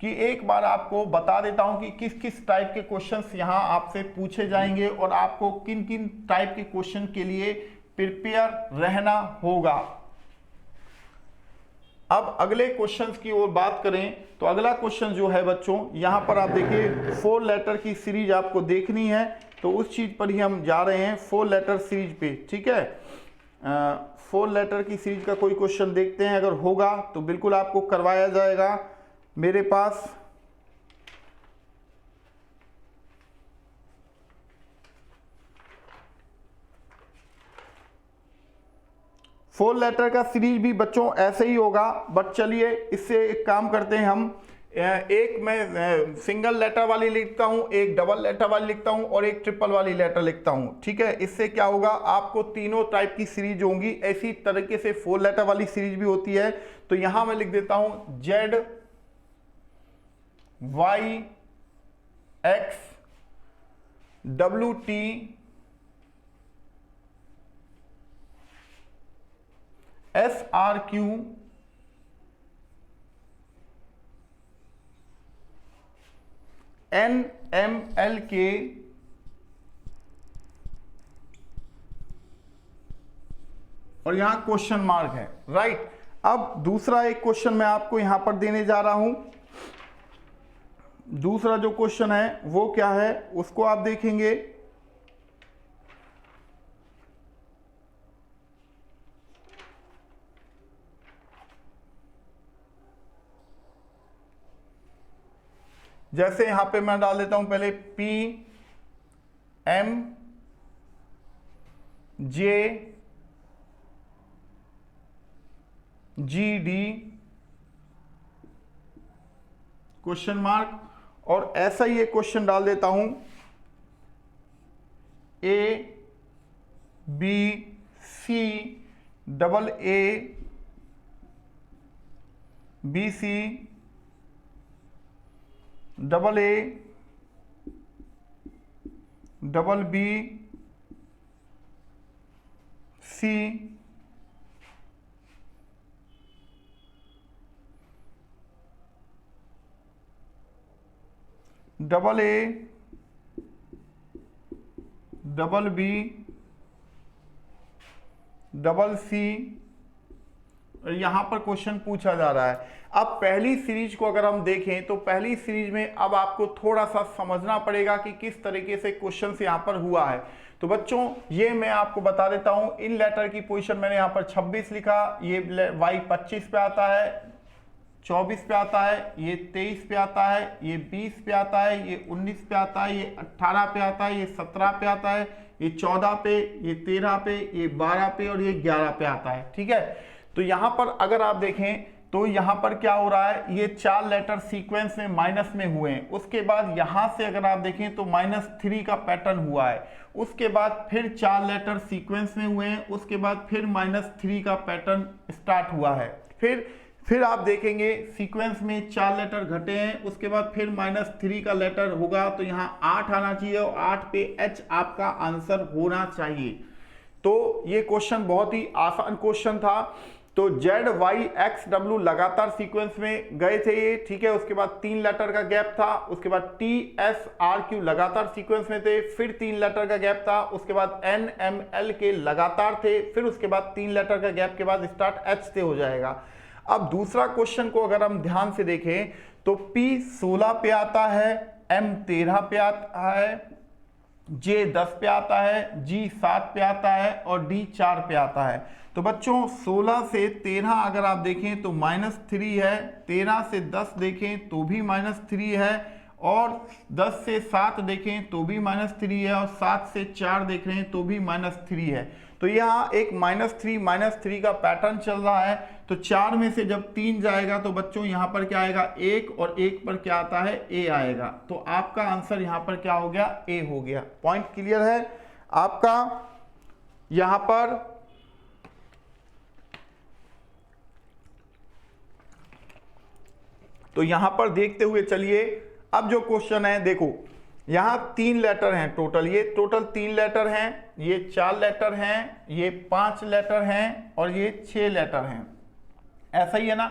कि एक बार आपको बता देता हूं कि किस किस टाइप के क्वेश्चंस यहां आपसे पूछे जाएंगे और आपको किन किन टाइप के क्वेश्चन के लिए प्रिपेयर रहना होगा। अब अगले क्वेश्चंस की ओर बात करें तो अगला क्वेश्चन जो है बच्चों, यहां पर आप देखिए 4 लेटर की सीरीज आपको देखनी है, तो उस चीज पर ही हम जा रहे हैं 4 लेटर सीरीज पे। ठीक है, 4 लेटर की सीरीज का कोई क्वेश्चन देखते हैं, अगर होगा तो बिल्कुल आपको करवाया जाएगा। मेरे पास फोर लेटर का सीरीज भी बच्चों ऐसे ही होगा, बट चलिए इससे एक काम करते हैं हम, एक मैं सिंगल लेटर वाली लिखता हूं, एक डबल लेटर वाली लिखता हूं और एक ट्रिपल वाली लेटर लिखता हूं। ठीक है, इससे क्या होगा, आपको तीनों टाइप की सीरीज होंगी। ऐसी तरीके से 4 लेटर वाली सीरीज भी होती है। तो यहां मैं लिख देता हूं Z Y X WT SRQ NMLK और यहां क्वेश्चन मार्क है। राइट, अब दूसरा एक क्वेश्चन मैं आपको यहां पर देने जा रहा हूं। दूसरा जो क्वेश्चन है वो क्या है, उसको आप देखेंगे। जैसे यहां पे मैं डाल देता हूं पहले PMJGD क्वेश्चन मार्क, और ऐसा ही एक क्वेश्चन डाल देता हूं ABCAABBC double A double B double C, यहां पर क्वेश्चन पूछा जा रहा है। अब पहली सीरीज को अगर हम देखें तो पहली सीरीज में अब आपको थोड़ा सा समझना पड़ेगा कि किस तरीके से क्वेश्चन यहां पर हुआ है। तो बच्चों ये मैं आपको बता देता हूं, इन लेटर की पोजीशन मैंने यहां पर 26 लिखा, ये Y 25 पे आता है, 24 पे आता है, ये 23 पे आता है, ये 20 पे आता है, ये 19 पे आता है, ये 18 पे आता है, ये 17 पे आता है, ये 14 पे, ये 13 पे, ये 12 पे और ये 11 पे आता है। ठीक है, तो यहां पर अगर आप देखें तो यहां पर क्या हो रहा है, ये 4 लेटर सीक्वेंस में माइनस में हुए हैं। उसके बाद यहां से अगर आप देखें तो -3 का पैटर्न हुआ है। उसके बाद फिर 4 लेटर सीक्वेंस में हुए हैं, उसके बाद फिर -3 का पैटर्न स्टार्ट हुआ है। फिर आप देखेंगे सीक्वेंस में 4 लेटर घटे हैं, उसके बाद फिर -3 का लेटर होगा, तो यहाँ 8 आना चाहिए और 8 पे H आपका आंसर होना चाहिए। तो ये क्वेश्चन बहुत ही आसान क्वेश्चन था। तो Z Y X W लगातार सीक्वेंस में गए थे ये। ठीक है, उसके बाद 3 लेटर का गैप था, उसके बाद T S R Q लगातार सीक्वेंस में थे, फिर 3 लेटर का गैप था, उसके बाद N M L के लगातार थे, फिर उसके बाद 3 लेटर का गैप के बाद स्टार्ट H से हो जाएगा। अब दूसरा क्वेश्चन को अगर हम ध्यान से देखें तो P 16 पे आता है, M 13 पे आता है, J 10 पे आता है, G 7 पे आता है और D 4 पे आता है। तो बच्चों 16 से 13 अगर आप देखें तो -3 है, 13 से 10 देखें तो भी -3 है, और 10 से 7 देखें तो भी -3 है, और 7 से 4 देख रहे हैं तो भी -3 है। तो यहाँ एक -3 का पैटर्न चल रहा है। तो 4 में से जब 3 जाएगा तो बच्चों यहाँ पर क्या आएगा, 1, और 1 पर क्या आता है, A आएगा। तो आपका आंसर यहाँ पर क्या हो गया, A हो गया। पॉइंट क्लियर है आपका। यहाँ पर तो यहां पर देखते हुए चलिए, अब जो क्वेश्चन है देखो, यहां 3 लेटर हैं टोटल, ये टोटल 3 लेटर हैं, ये 4 लेटर हैं, ये 5 लेटर हैं और ये 6 लेटर हैं, ऐसा ही है ना।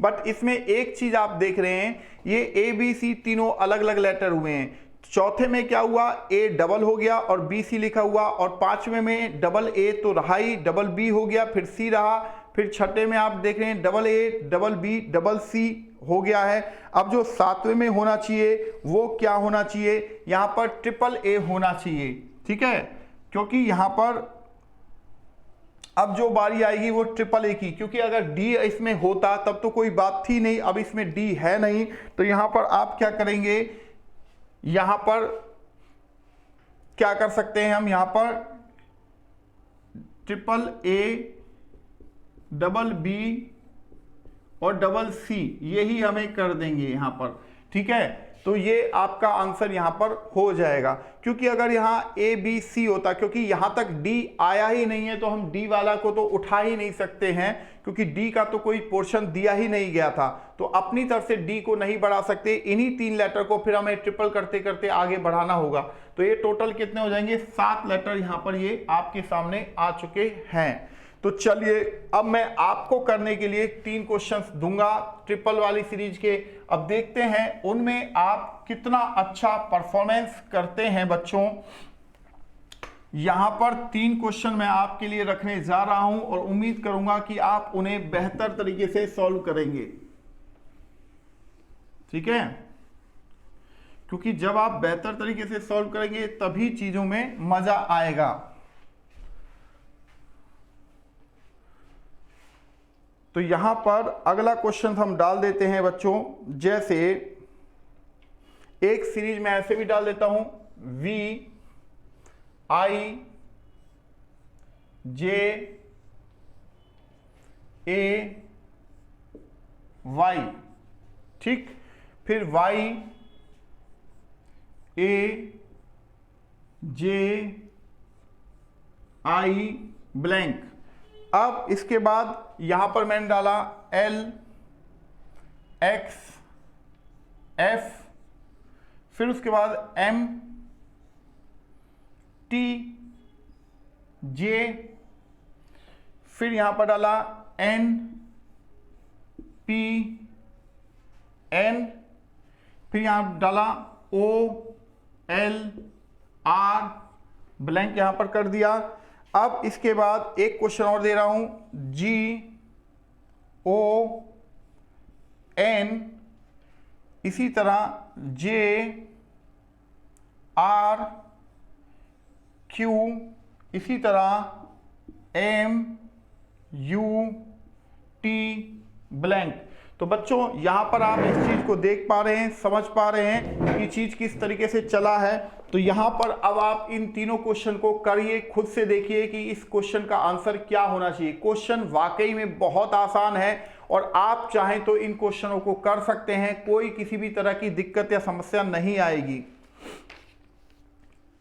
बट इसमें एक चीज आप देख रहे हैं, ये ए बी सी तीनों अलग अलग लेटर हुए हैं। चौथे में क्या हुआ, ए डबल हो गया और बी सी लिखा हुआ, और पांचवें में डबल ए तो रहा ही, डबल बी हो गया, फिर सी रहा, फिर छठे में आप देख रहे हैं double A double B double C हो गया है। अब जो सातवें में होना चाहिए वो क्या होना चाहिए, यहां पर ट्रिपल ए होना चाहिए, ठीक है, क्योंकि यहां पर अब जो बारी आएगी वो ट्रिपल ए की, क्योंकि अगर डी इसमें होता तब तो कोई बात थी नहीं, अब इसमें डी है नहीं, तो यहां पर आप क्या करेंगे, यहां पर क्या कर सकते हैं हम, यहां पर ट्रिपल ए डबल बी और डबल सी, यही हमें कर देंगे यहां पर, ठीक है। तो ये आपका आंसर यहां पर हो जाएगा, क्योंकि अगर यहां ए बी सी होता, क्योंकि यहां तक डी आया ही नहीं है तो हम डी वाला को तो उठा ही नहीं सकते हैं, क्योंकि डी का तो कोई पोर्शन दिया ही नहीं गया था, तो अपनी तरफ से डी को नहीं बढ़ा सकते, इन्हीं 3 लेटर को फिर हमें ट्रिपल करते करते आगे बढ़ाना होगा। तो ये टोटल कितने हो जाएंगे, 7 लेटर यहां पर ये आपके सामने आ चुके हैं। तो चलिए अब मैं आपको करने के लिए 3 क्वेश्चंस दूंगा ट्रिपल वाली सीरीज के, अब देखते हैं उनमें आप कितना अच्छा परफॉर्मेंस करते हैं बच्चों। यहां पर 3 क्वेश्चन मैं आपके लिए रखने जा रहा हूं और उम्मीद करूंगा कि आप उन्हें बेहतर तरीके से सॉल्व करेंगे, ठीक है, क्योंकि जब आप बेहतर तरीके से सॉल्व करेंगे तभी चीजों में मजा आएगा। तो यहां पर अगला क्वेश्चन हम डाल देते हैं बच्चों, जैसे एक सीरीज में ऐसे भी डाल देता हूं, we I J A Y, ठीक, फिर वाई ए जे आई ब्लैंक। अब इसके बाद यहां पर मैंने डाला एल एक्स एफ, फिर उसके बाद एम टी जे, फिर यहां पर डाला एन पी एन, फिर यहां डाला ओ एल आर ब्लैंक यहां पर कर दिया। अब इसके बाद एक क्वेश्चन और दे रहा हूं, जी ओ एन, इसी तरह जे आर क्यू, इसी तरह एम यू टी ब्लैंक। तो बच्चों यहां पर आप इस चीज को देख पा रहे हैं, समझ पा रहे हैं कि चीज किस तरीके से चला है। तो यहां पर अब आप इन तीनों क्वेश्चन को करिए, खुद से देखिए कि इस क्वेश्चन का आंसर क्या होना चाहिए। क्वेश्चन वाकई में बहुत आसान है और आप चाहें तो इन क्वेश्चनों को कर सकते हैं, कोई किसी भी तरह की दिक्कत या समस्या नहीं आएगी,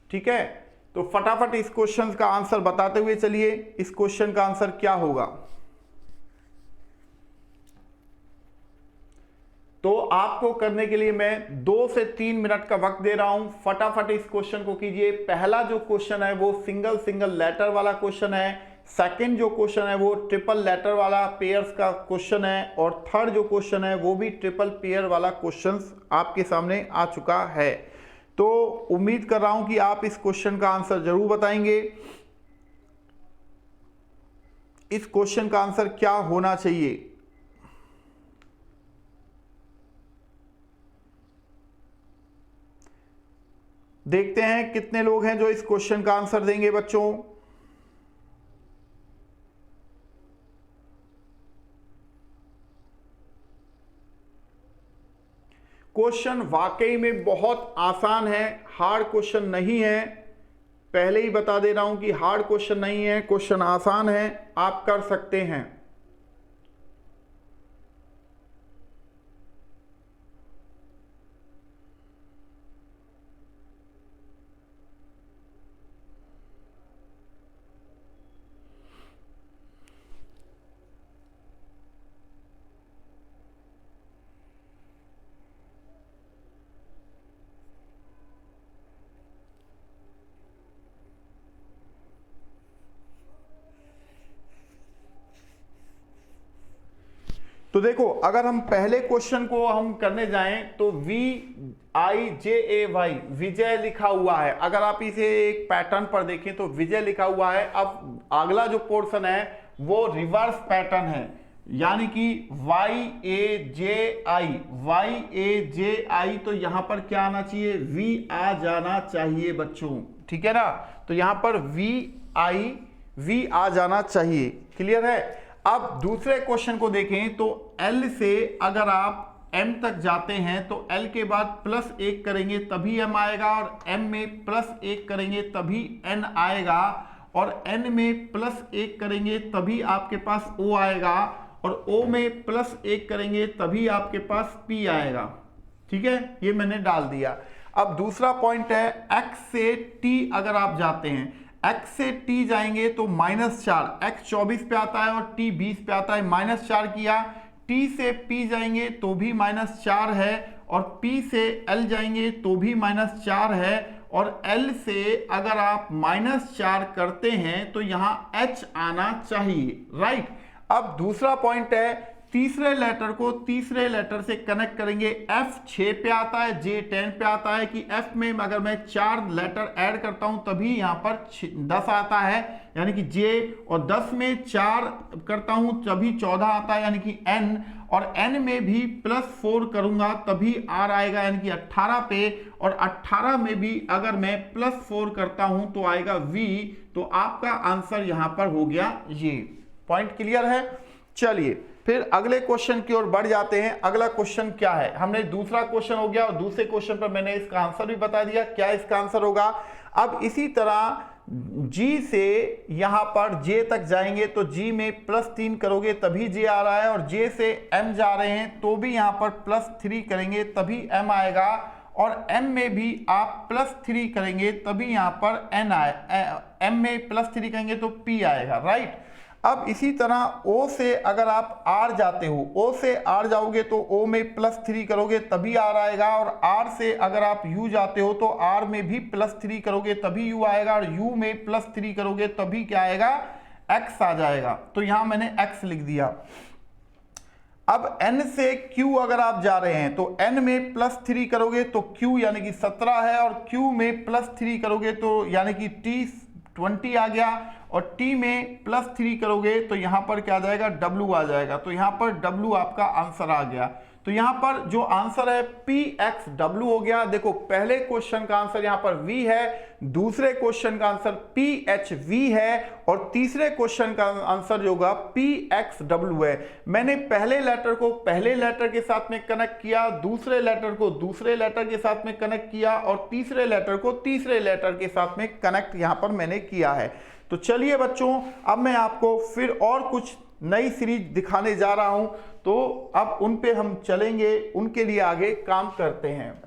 ठीक है। तो फटाफट इस क्वेश्चन का आंसर बताते हुए चलिए, इस क्वेश्चन का आंसर क्या होगा। तो आपको करने के लिए मैं 2 से 3 मिनट का वक्त दे रहा हूं, फटाफट इस क्वेश्चन को कीजिए। पहला जो क्वेश्चन है वो सिंगल लेटर वाला क्वेश्चन है, सेकंड जो क्वेश्चन है वो ट्रिपल लेटर वाला पेयर्स का क्वेश्चन है, और थर्ड जो क्वेश्चन है वो भी ट्रिपल पेयर वाला क्वेश्चन आपके सामने आ चुका है। तो उम्मीद कर रहा हूं कि आप इस क्वेश्चन का आंसर जरूर बताएंगे। इस क्वेश्चन का आंसर क्या होना चाहिए, देखते हैं कितने लोग हैं जो इस क्वेश्चन का आंसर देंगे बच्चों। क्वेश्चन वाकई में बहुत आसान है, हार्ड क्वेश्चन नहीं है, पहले ही बता दे रहा हूं कि हार्ड क्वेश्चन नहीं है, क्वेश्चन आसान है, आप कर सकते हैं। तो देखो अगर हम पहले क्वेश्चन को हम करने जाएं तो VIJAY विजय लिखा हुआ है। अगर आप इसे एक पैटर्न पर देखें तो विजय लिखा हुआ है। अब अगला जो पोर्शन है वो रिवर्स पैटर्न है, यानी कि YAJI, तो यहां पर क्या आना चाहिए, V आ जाना चाहिए बच्चों, ठीक है ना। तो यहां पर V आ जाना चाहिए, क्लियर है। अब दूसरे क्वेश्चन को देखें तो L से अगर आप M तक जाते हैं तो L के बाद +1 करेंगे तभी M आएगा, और M में +1 करेंगे तभी N आएगा, और N में +1 करेंगे तभी आपके पास O आएगा, और O में +1 करेंगे तभी आपके पास P आएगा, ठीक है। ये मैंने डाल दिया। अब दूसरा पॉइंट है X से T अगर आप जाते हैं, X से T जाएंगे तो -4, X 24 पे आता है और T 20 पे आता है, -4 किया। T से P जाएंगे तो भी -4 है, और P से L जाएंगे तो भी -4 है, और L से अगर आप -4 करते हैं तो यहां H आना चाहिए, राइट। अब दूसरा पॉइंट है तीसरे लेटर को तीसरे लेटर से कनेक्ट करेंगे। F 6 पे आता है, J 10 पे आता है, कि F में अगर मैं 4 लेटर ऐड करता हूं तभी यहां पर 10 आता है, यानी कि J, और 10 में 4 करता हूं तभी 14 आता है, यानी कि N, और N में भी +4 करूंगा तभी R आएगा, यानी कि 18 पे, और 18 में भी अगर मैं +4 करता हूं तो आएगा V। तो आपका आंसर यहां पर हो गया ये। पॉइंट क्लियर है। चलिए फिर अगले क्वेश्चन की ओर बढ़ जाते हैं। अगला क्वेश्चन क्या है, हमने दूसरा क्वेश्चन हो गया, और दूसरे क्वेश्चन पर मैंने इसका आंसर भी बता दिया, क्या इसका आंसर होगा। अब इसी तरह G से यहां पर J तक जाएंगे तो G में +3 करोगे तभी J आ रहा है, और J से M जा रहे हैं तो भी यहां पर +3 करेंगे तभी M आएगा, और M में भी आप +3 करेंगे तभी यहां पर N आए, M में +3 करेंगे तो P आएगा, राइट। अब इसी तरह O से अगर आप R जाते हो, O से R जाओगे तो O में +3 करोगे तभी R आएगा, और R से अगर आप U जाते हो तो R में भी +3 करोगे तभी U आएगा, और U में +3 करोगे तभी क्या आएगा, X आ जाएगा। तो यहां मैंने X लिख दिया। अब N से Q अगर आप जा रहे हैं तो N में +3 करोगे तो Q यानी कि 17 है, और Q में +3 करोगे तो यानी कि T 20 आ गया, और T में +3 करोगे तो यहां पर क्या आ जाएगा, W आ जाएगा। तो यहां पर W आपका आंसर आ गया। तो यहां पर जो आंसर है PXW हो गया। देखो पहले क्वेश्चन का आंसर यहां पर V है, दूसरे क्वेश्चन का आंसर PHV है, और तीसरे क्वेश्चन का आंसर जो होगा PXW है। मैंने पहले लेटर को पहले लेटर के साथ में कनेक्ट किया, दूसरे लेटर को दूसरे लेटर के साथ में कनेक्ट किया, और तीसरे लेटर को तीसरे लेटर के साथ में कनेक्ट यहां पर मैंने किया है। तो चलिए बच्चों, अब मैं आपको फिर और कुछ नई सीरीज दिखाने जा रहा हूं, तो अब उन पे हम चलेंगे, उनके लिए आगे काम करते हैं।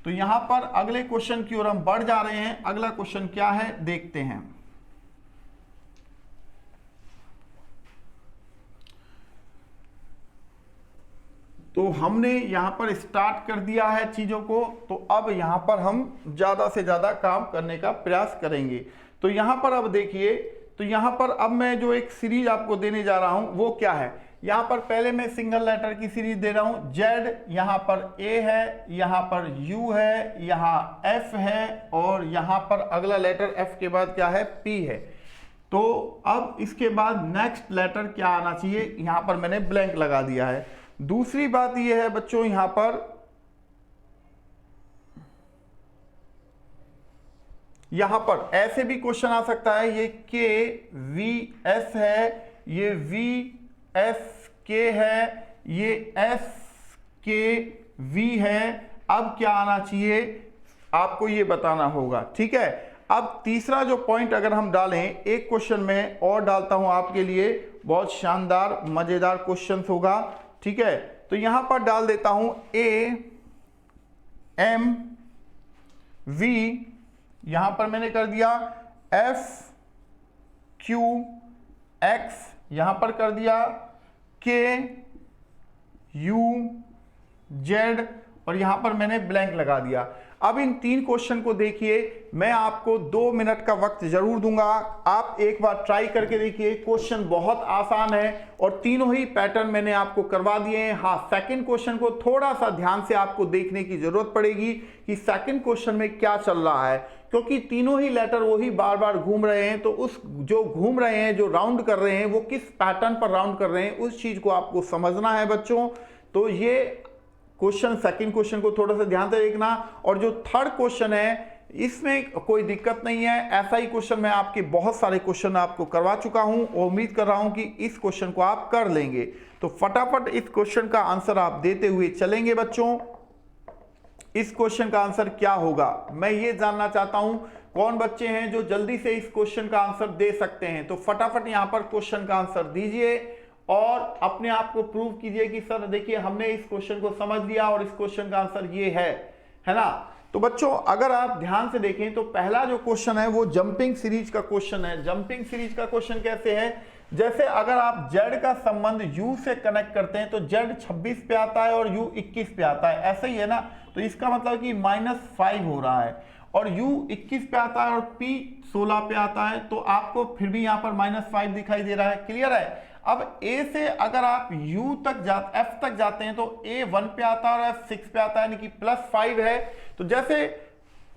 तो यहां पर अगले क्वेश्चन की ओर हम बढ़ जा रहे हैं। अगला क्वेश्चन क्या है देखते हैं। तो हमने यहां पर स्टार्ट कर दिया है चीजों को, तो अब यहां पर हम ज्यादा से ज्यादा काम करने का प्रयास करेंगे। तो यहां पर अब देखिए, तो यहां पर अब मैं जो एक सीरीज आपको देने जा रहा हूं वो क्या है। यहां पर पहले मैं सिंगल लेटर की सीरीज दे रहा हूं, Z, यहां पर A है, यहां पर U है, यहां F है, और यहां पर अगला लेटर F के बाद क्या है, P है। तो अब इसके बाद नेक्स्ट लेटर क्या आना चाहिए, यहां पर मैंने ब्लैंक लगा दिया है। दूसरी बात यह है बच्चों, यहां पर ऐसे भी क्वेश्चन आ सकता है, ये KVS है, ये VSK है, ये SKV है। अब क्या आना चाहिए आपको ये बताना होगा, ठीक है। अब तीसरा जो पॉइंट अगर हम डालें, एक क्वेश्चन में और डालता हूं आपके लिए, बहुत शानदार मजेदार क्वेश्चन होगा, ठीक है। तो यहां पर डाल देता हूं AMV, यहां पर मैंने कर दिया FQX, यहां पर कर दिया KUZ, और यहां पर मैंने ब्लैंक लगा दिया। अब इन 3 क्वेश्चन को देखिए, मैं आपको 2 मिनट का वक्त जरूर दूंगा, आप एक बार ट्राई करके देखिए। क्वेश्चन बहुत आसान है और तीनों ही पैटर्न मैंने आपको करवा दिए हैं। हाँ, सेकंड क्वेश्चन को थोड़ा सा ध्यान से आपको देखने की जरूरत पड़ेगी कि सेकंड क्वेश्चन में क्या चल रहा है, क्योंकि तीनों ही लेटर वही बार बार घूम रहे हैं। तो उस जो घूम रहे हैं, जो राउंड कर रहे हैं, वो किस पैटर्न पर राउंड कर रहे हैं, उस चीज को आपको समझना है बच्चों। तो ये क्वेश्चन, सेकंड क्वेश्चन को थोड़ा सा ध्यान से देखना। और जो थर्ड क्वेश्चन है, इसमें कोई दिक्कत नहीं है, ऐसा ही क्वेश्चन मैं आपके बहुत सारे क्वेश्चन आपको करवा चुका हूं और उम्मीद कर रहा हूं कि इस क्वेश्चन को आप कर लेंगे। तो फटाफट इस क्वेश्चन का आंसर आप देते हुए चलेंगे बच्चों। इस क्वेश्चन का आंसर क्या होगा, मैं ये जानना चाहता हूं कौन बच्चे हैं जो जल्दी से इस क्वेश्चन का आंसर दे सकते हैं। तो फटाफट यहां पर क्वेश्चन का आंसर दीजिए और अपने आप को प्रूव कीजिए कि सर देखिए हमने इस क्वेश्चन को समझ लिया और इस क्वेश्चन का आंसर ये है ना। तो बच्चों अगर आप ध्यान से देखें तो पहला जो क्वेश्चन है वो जंपिंग सीरीज का क्वेश्चन है। जंपिंग सीरीज का क्वेश्चन कैसे है, जैसे अगर आप z का संबंध u से कनेक्ट करते हैं तो z 26 पे आता है और u 21 पे आता है, ऐसा ही है ना। तो इसका मतलब कि -5 हो रहा है और u 21 पे आता है और p 16 पे आता है, तो आपको फिर भी यहां पर -5 दिखाई दे रहा है। क्लियर है। अब a से अगर आप u तक f तक जाते हैं तो a 1 पे आता है और f 6 पे आता है, यानी कि +5 है। तो जैसे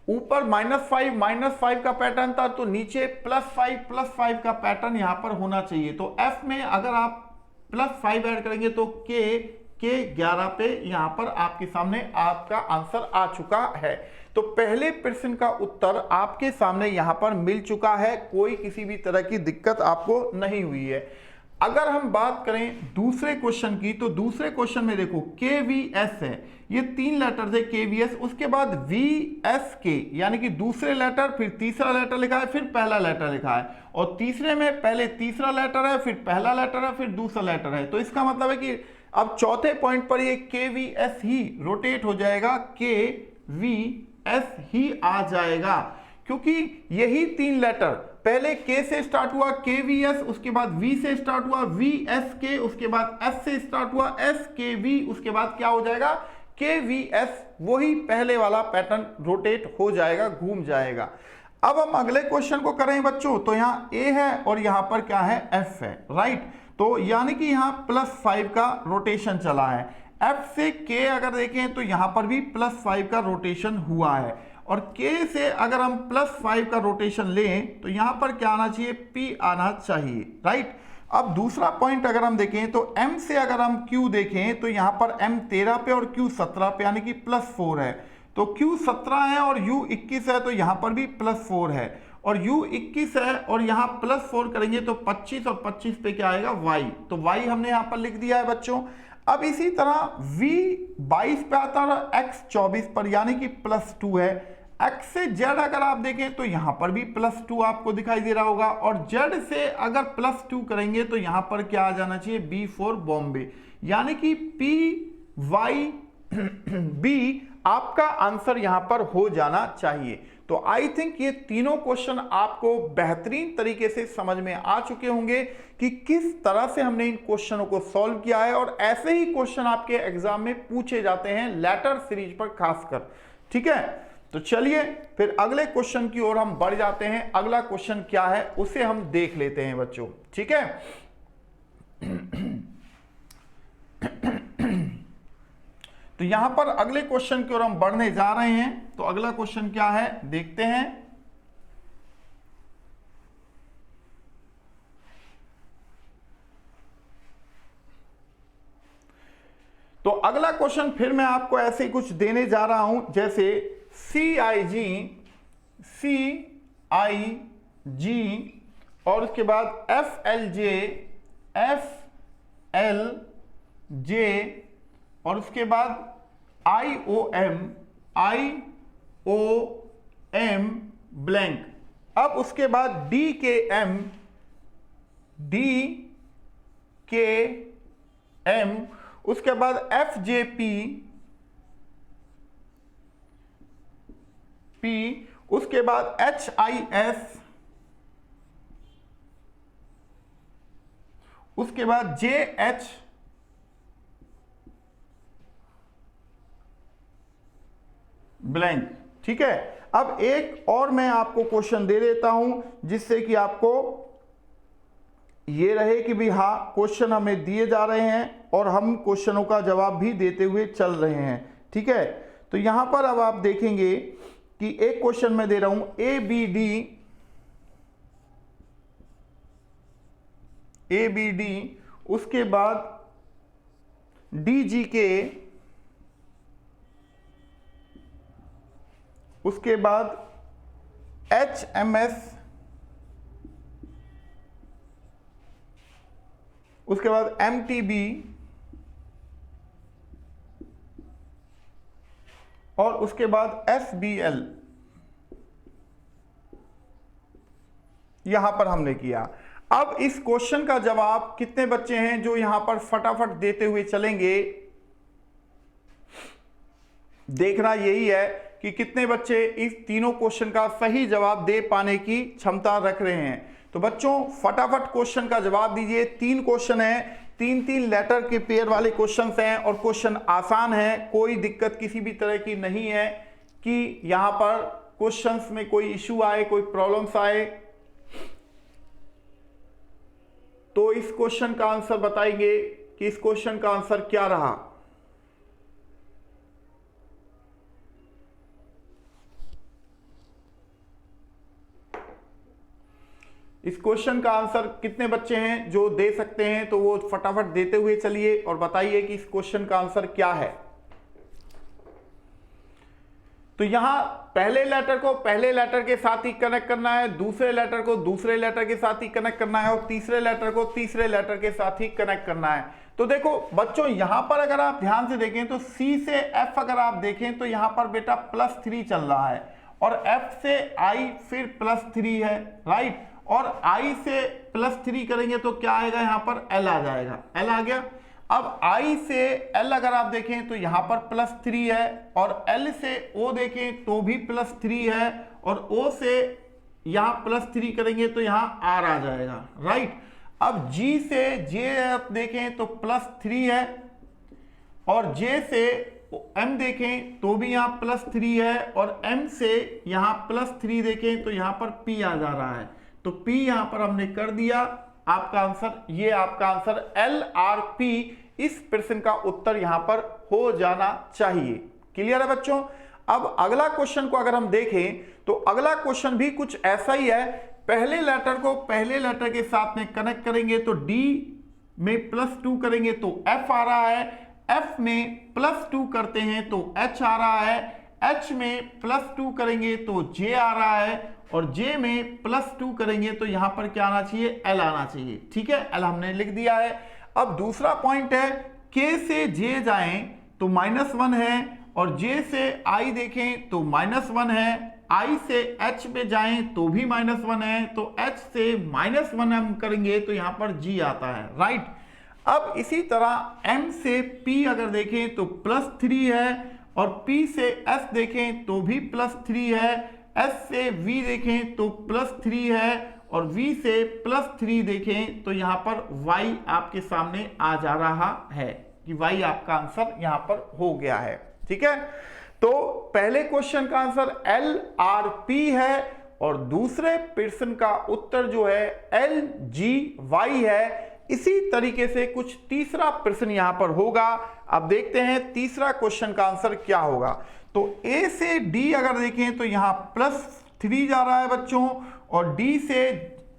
ऊपर -5 का पैटर्न था, तो नीचे +5 का पैटर्न यहां पर होना चाहिए। तो f में अगर आप +5 ऐड करेंगे तो k 11 पे यहां पर आपके सामने आपका आंसर आ चुका है। तो पहले प्रश्न का उत्तर आपके सामने यहां पर मिल चुका है, कोई किसी भी तरह की दिक्कत आपको नहीं हुई है। अगर हम बात करें दूसरे क्वेश्चन की, तो दूसरे क्वेश्चन में देखो KVS है, ये 3 लेटर है KVS, उसके बाद VSK यानी कि दूसरे लेटर, फिर तीसरा लेटर लिखा है, फिर पहला लेटर लिखा है, और तीसरे में पहले तीसरा लेटर है, फिर पहला लेटर है, फिर दूसरा लेटर है। तो इसका मतलब है कि अब चौथे पॉइंट पर ये KVS ही रोटेट हो जाएगा, KVS ही आ जाएगा, क्योंकि यही 3 लेटर पहले K से स्टार्ट हुआ KVS, उसके बाद V से स्टार्ट हुआ VSK, उसके बाद S से स्टार्ट हुआ SKV, उसके बाद क्या हो जाएगा KVS, वही पहले वाला पैटर्न रोटेट हो जाएगा, घूम जाएगा। अब हम अगले क्वेश्चन को करें बच्चों, तो यहाँ A है और यहाँ पर क्या है F है, राइट। तो यानी कि यहाँ +5 का रोटेशन चला है। F से K अगर देखें तो यहाँ पर भी +5 का रोटेशन हुआ है, और K से अगर हम +5 का रोटेशन लें तो यहां पर क्या आना चाहिए, P आना चाहिए, राइट। अब दूसरा पॉइंट अगर हम देखें तो M से अगर हम Q देखें तो यहां पर M 13 पे और Q 17 पे, यानी कि +4 है। तो Q 17 है और U 21 है, तो यहां पर भी +4 है, और U 21 है और यहां +4 करेंगे तो 25, और 25 पे क्या आएगा Y, तो Y हमने यहां पर लिख दिया है बच्चों। अब इसी तरह V 22 पे आता है और X 24 पर, यानी कि +2 है। X से Z अगर आप देखें तो यहां पर भी +2 आपको दिखाई दे रहा होगा, और Z से अगर +2 करेंगे तो यहां पर क्या आ जाना चाहिए, B फॉर बॉम्बे, यानी कि PYB आपका आंसर यहां पर हो जाना चाहिए। तो आई थिंक ये तीनों क्वेश्चन आपको बेहतरीन तरीके से समझ में आ चुके होंगे कि किस तरह से हमने इन क्वेश्चनों को सॉल्व किया है, और ऐसे ही क्वेश्चन आपके एग्जाम में पूछे जाते हैं लेटर सीरीज पर खासकर, ठीक है। तो चलिए फिर अगले क्वेश्चन की ओर हम बढ़ जाते हैं। अगला क्वेश्चन क्या है उसे हम देख लेते हैं बच्चों, ठीक है। तो यहां पर अगले क्वेश्चन की ओर हम बढ़ने जा रहे हैं। तो अगला क्वेश्चन क्या है देखते हैं। तो अगला क्वेश्चन फिर मैं आपको ऐसे ही कुछ देने जा रहा हूं, जैसे CIG और उसके बाद FLJ और उसके बाद IOM ब्लैंक। अब उसके बाद DKM उसके बाद FJP उसके बाद HIS, उसके बाद JH ब्लैंक। ठीक है, अब एक और मैं आपको क्वेश्चन दे देता हूं जिससे कि आपको ये रहे कि भी हाँ क्वेश्चन हमें दिए जा रहे हैं और हम क्वेश्चनों का जवाब भी देते हुए चल रहे हैं। ठीक है, तो यहां पर अब आप देखेंगे कि एक क्वेश्चन मैं दे रहा हूं ए बी डी, उसके बाद DGK, उसके बाद HMS, उसके बाद MTB और उसके बाद SBL। यहां पर हमने किया। अब इस क्वेश्चन का जवाब कितने बच्चे हैं जो यहां पर फटाफट देते हुए चलेंगे? देखना यही है कि कितने बच्चे इस तीनों क्वेश्चन का सही जवाब दे पाने की क्षमता रख रहे हैं। तो बच्चों फटाफट क्वेश्चन का जवाब दीजिए। 3 क्वेश्चन हैं, 3-3 लेटर के पेयर वाले क्वेश्चन हैं और क्वेश्चन आसान है, कोई दिक्कत किसी भी तरह की नहीं है कि यहां पर क्वेश्चंस में कोई इश्यू आए, कोई प्रॉब्लम्स आए। तो इस क्वेश्चन का आंसर बताएंगे कि इस क्वेश्चन का आंसर क्या रहा। इस क्वेश्चन का आंसर कितने बच्चे हैं जो दे सकते हैं? तो वो फटाफट देते हुए चलिए और बताइए कि इस क्वेश्चन का आंसर क्या है। तो यहां पहले लेटर को पहले लेटर के साथ ही कनेक्ट करना है, दूसरे लेटर को दूसरे लेटर के साथ ही कनेक्ट करना है और तीसरे लेटर को तीसरे लेटर के साथ ही कनेक्ट करना है। तो देखो बच्चों यहां पर अगर आप ध्यान से देखें तो C से F अगर आप देखें तो यहां पर बेटा +3 चल रहा है और F से I फिर +3 है, राइट। और I से +3 करेंगे तो क्या आएगा? यहां पर L आ जाएगा, L आ गया। अब I से L अगर आप देखें तो यहां पर +3 है और L से O देखें तो भी +3 है और O से यहां +3 करेंगे तो यहां R आ जाएगा, राइट। अब G से J आप देखें तो +3 है और J से M देखें तो भी यहां +3 है और M से यहां +3 देखें तो यहां पर P आ जा रहा है। तो P यहां पर हमने कर दिया। आपका आंसर, ये आपका आंसर LRP इस प्रश्न का उत्तर यहां पर हो जाना चाहिए। क्लियर है बच्चों? अब अगला क्वेश्चन को अगर हम देखें तो अगला क्वेश्चन भी कुछ ऐसा ही है। पहले लेटर को पहले लेटर के साथ में कनेक्ट करेंगे तो D में +2 करेंगे तो F आ रहा है, F में +2 करते हैं तो H आ रहा है, H में +2 करेंगे तो J आ रहा है और J में +2 करेंगे तो यहां पर क्या आना चाहिए? L आना चाहिए। ठीक है, L हमने लिख दिया है। अब दूसरा पॉइंट है K से J जाएं तो -1 है और J से I देखें तो -1 है, I से H में जाएं तो भी -1 है, तो H से -1 हम करेंगे तो यहां पर G आता है, राइट। अब इसी तरह M से P अगर देखें तो +3 है और P से S देखें तो भी +3 है, S से V देखें तो +3 है और V से +3 देखें तो यहां पर Y आपके सामने आ जा रहा है कि Y आपका आंसर यहां पर हो गया है। ठीक है, तो पहले क्वेश्चन का आंसर LRP है और दूसरे प्रश्न का उत्तर जो है LGY है। इसी तरीके से कुछ तीसरा प्रश्न यहां पर होगा। अब देखते हैं तीसरा क्वेश्चन का आंसर क्या होगा। तो A से D अगर देखें तो यहां +3 जा रहा है बच्चों और D से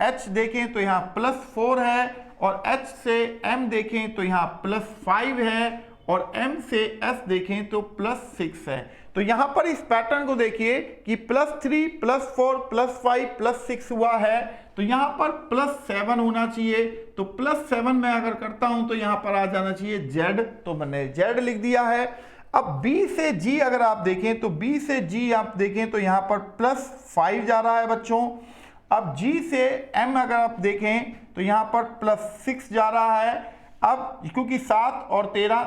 H देखें तो यहां +4 है और H से M देखें तो यहां +5 है और M से S देखें तो +6 है। तो यहां पर इस पैटर्न को देखिए कि +3 +4 +5 +6 हुआ है, तो यहां पर +7 होना चाहिए। तो +7 मैं अगर करता हूं तो यहां पर आ जाना चाहिए Z, तो मैंने Z लिख दिया है। अब B से G अगर आप देखें तो B से G आप देखें तो यहां पर +5 जा रहा है बच्चों। अब G से M अगर आप देखें तो यहां पर +6 जा रहा है। अब क्योंकि 7 और 13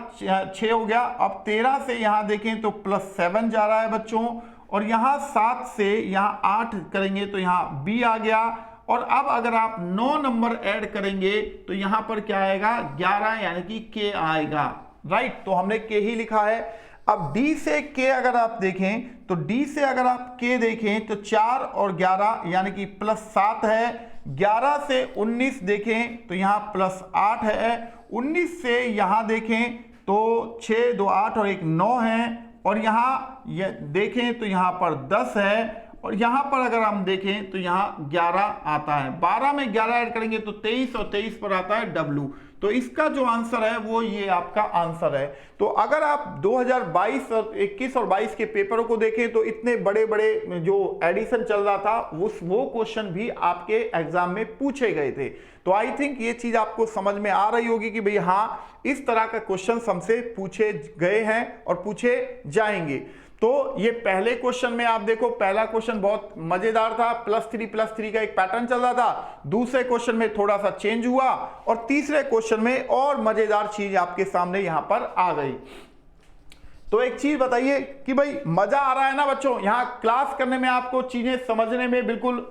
6 हो गया, अब 13 से यहां देखें तो +7 जा रहा है बच्चों और यहां 7 से यहां 8 करेंगे तो यहां B आ गया। और अब अगर आप 9 नंबर ऐड करेंगे तो यहां पर क्या आएगा? 11 यानी कि K आएगा, राइट। तो हमने K ही लिखा है। अब D से K अगर आप देखें तो D से अगर आप K देखें तो 4 और 11 यानी कि +7 है। 11 से 19 देखें तो यहाँ +8 है। 19 से यहाँ देखें तो 6 2 8 और 1 9 है। और यहाँ देखें तो यहाँ पर 10 है। और यहाँ पर अगर हम देखें तो यहाँ 11 आता है। 12 में 11 ऐड करेंगे तो 23 और 23 पर आता है W। तो इसका जो आंसर है वो ये आपका आंसर है। तो अगर आप 2022 और 21 और 22 के पेपरों को देखें तो इतने बड़े बड़े जो एडिशन चल रहा था वो क्वेश्चन भी आपके एग्जाम में पूछे गए थे। तो आई थिंक ये चीज आपको समझ में आ रही होगी कि भाई हाँ, इस तरह का क्वेश्चन हमसे पूछे गए हैं और पूछे जाएंगे। तो ये पहले क्वेश्चन में आप देखो, पहला क्वेश्चन बहुत मजेदार था, +3 का एक पैटर्न चल रहा था। दूसरे क्वेश्चन में थोड़ा सा चेंज हुआ और तीसरे क्वेश्चन में और मजेदार चीज आपके सामने यहां पर आ गई। तो एक चीज बताइए कि भाई मजा आ रहा है ना बच्चों? यहां क्लास करने में आपको चीजें समझने में बिल्कुल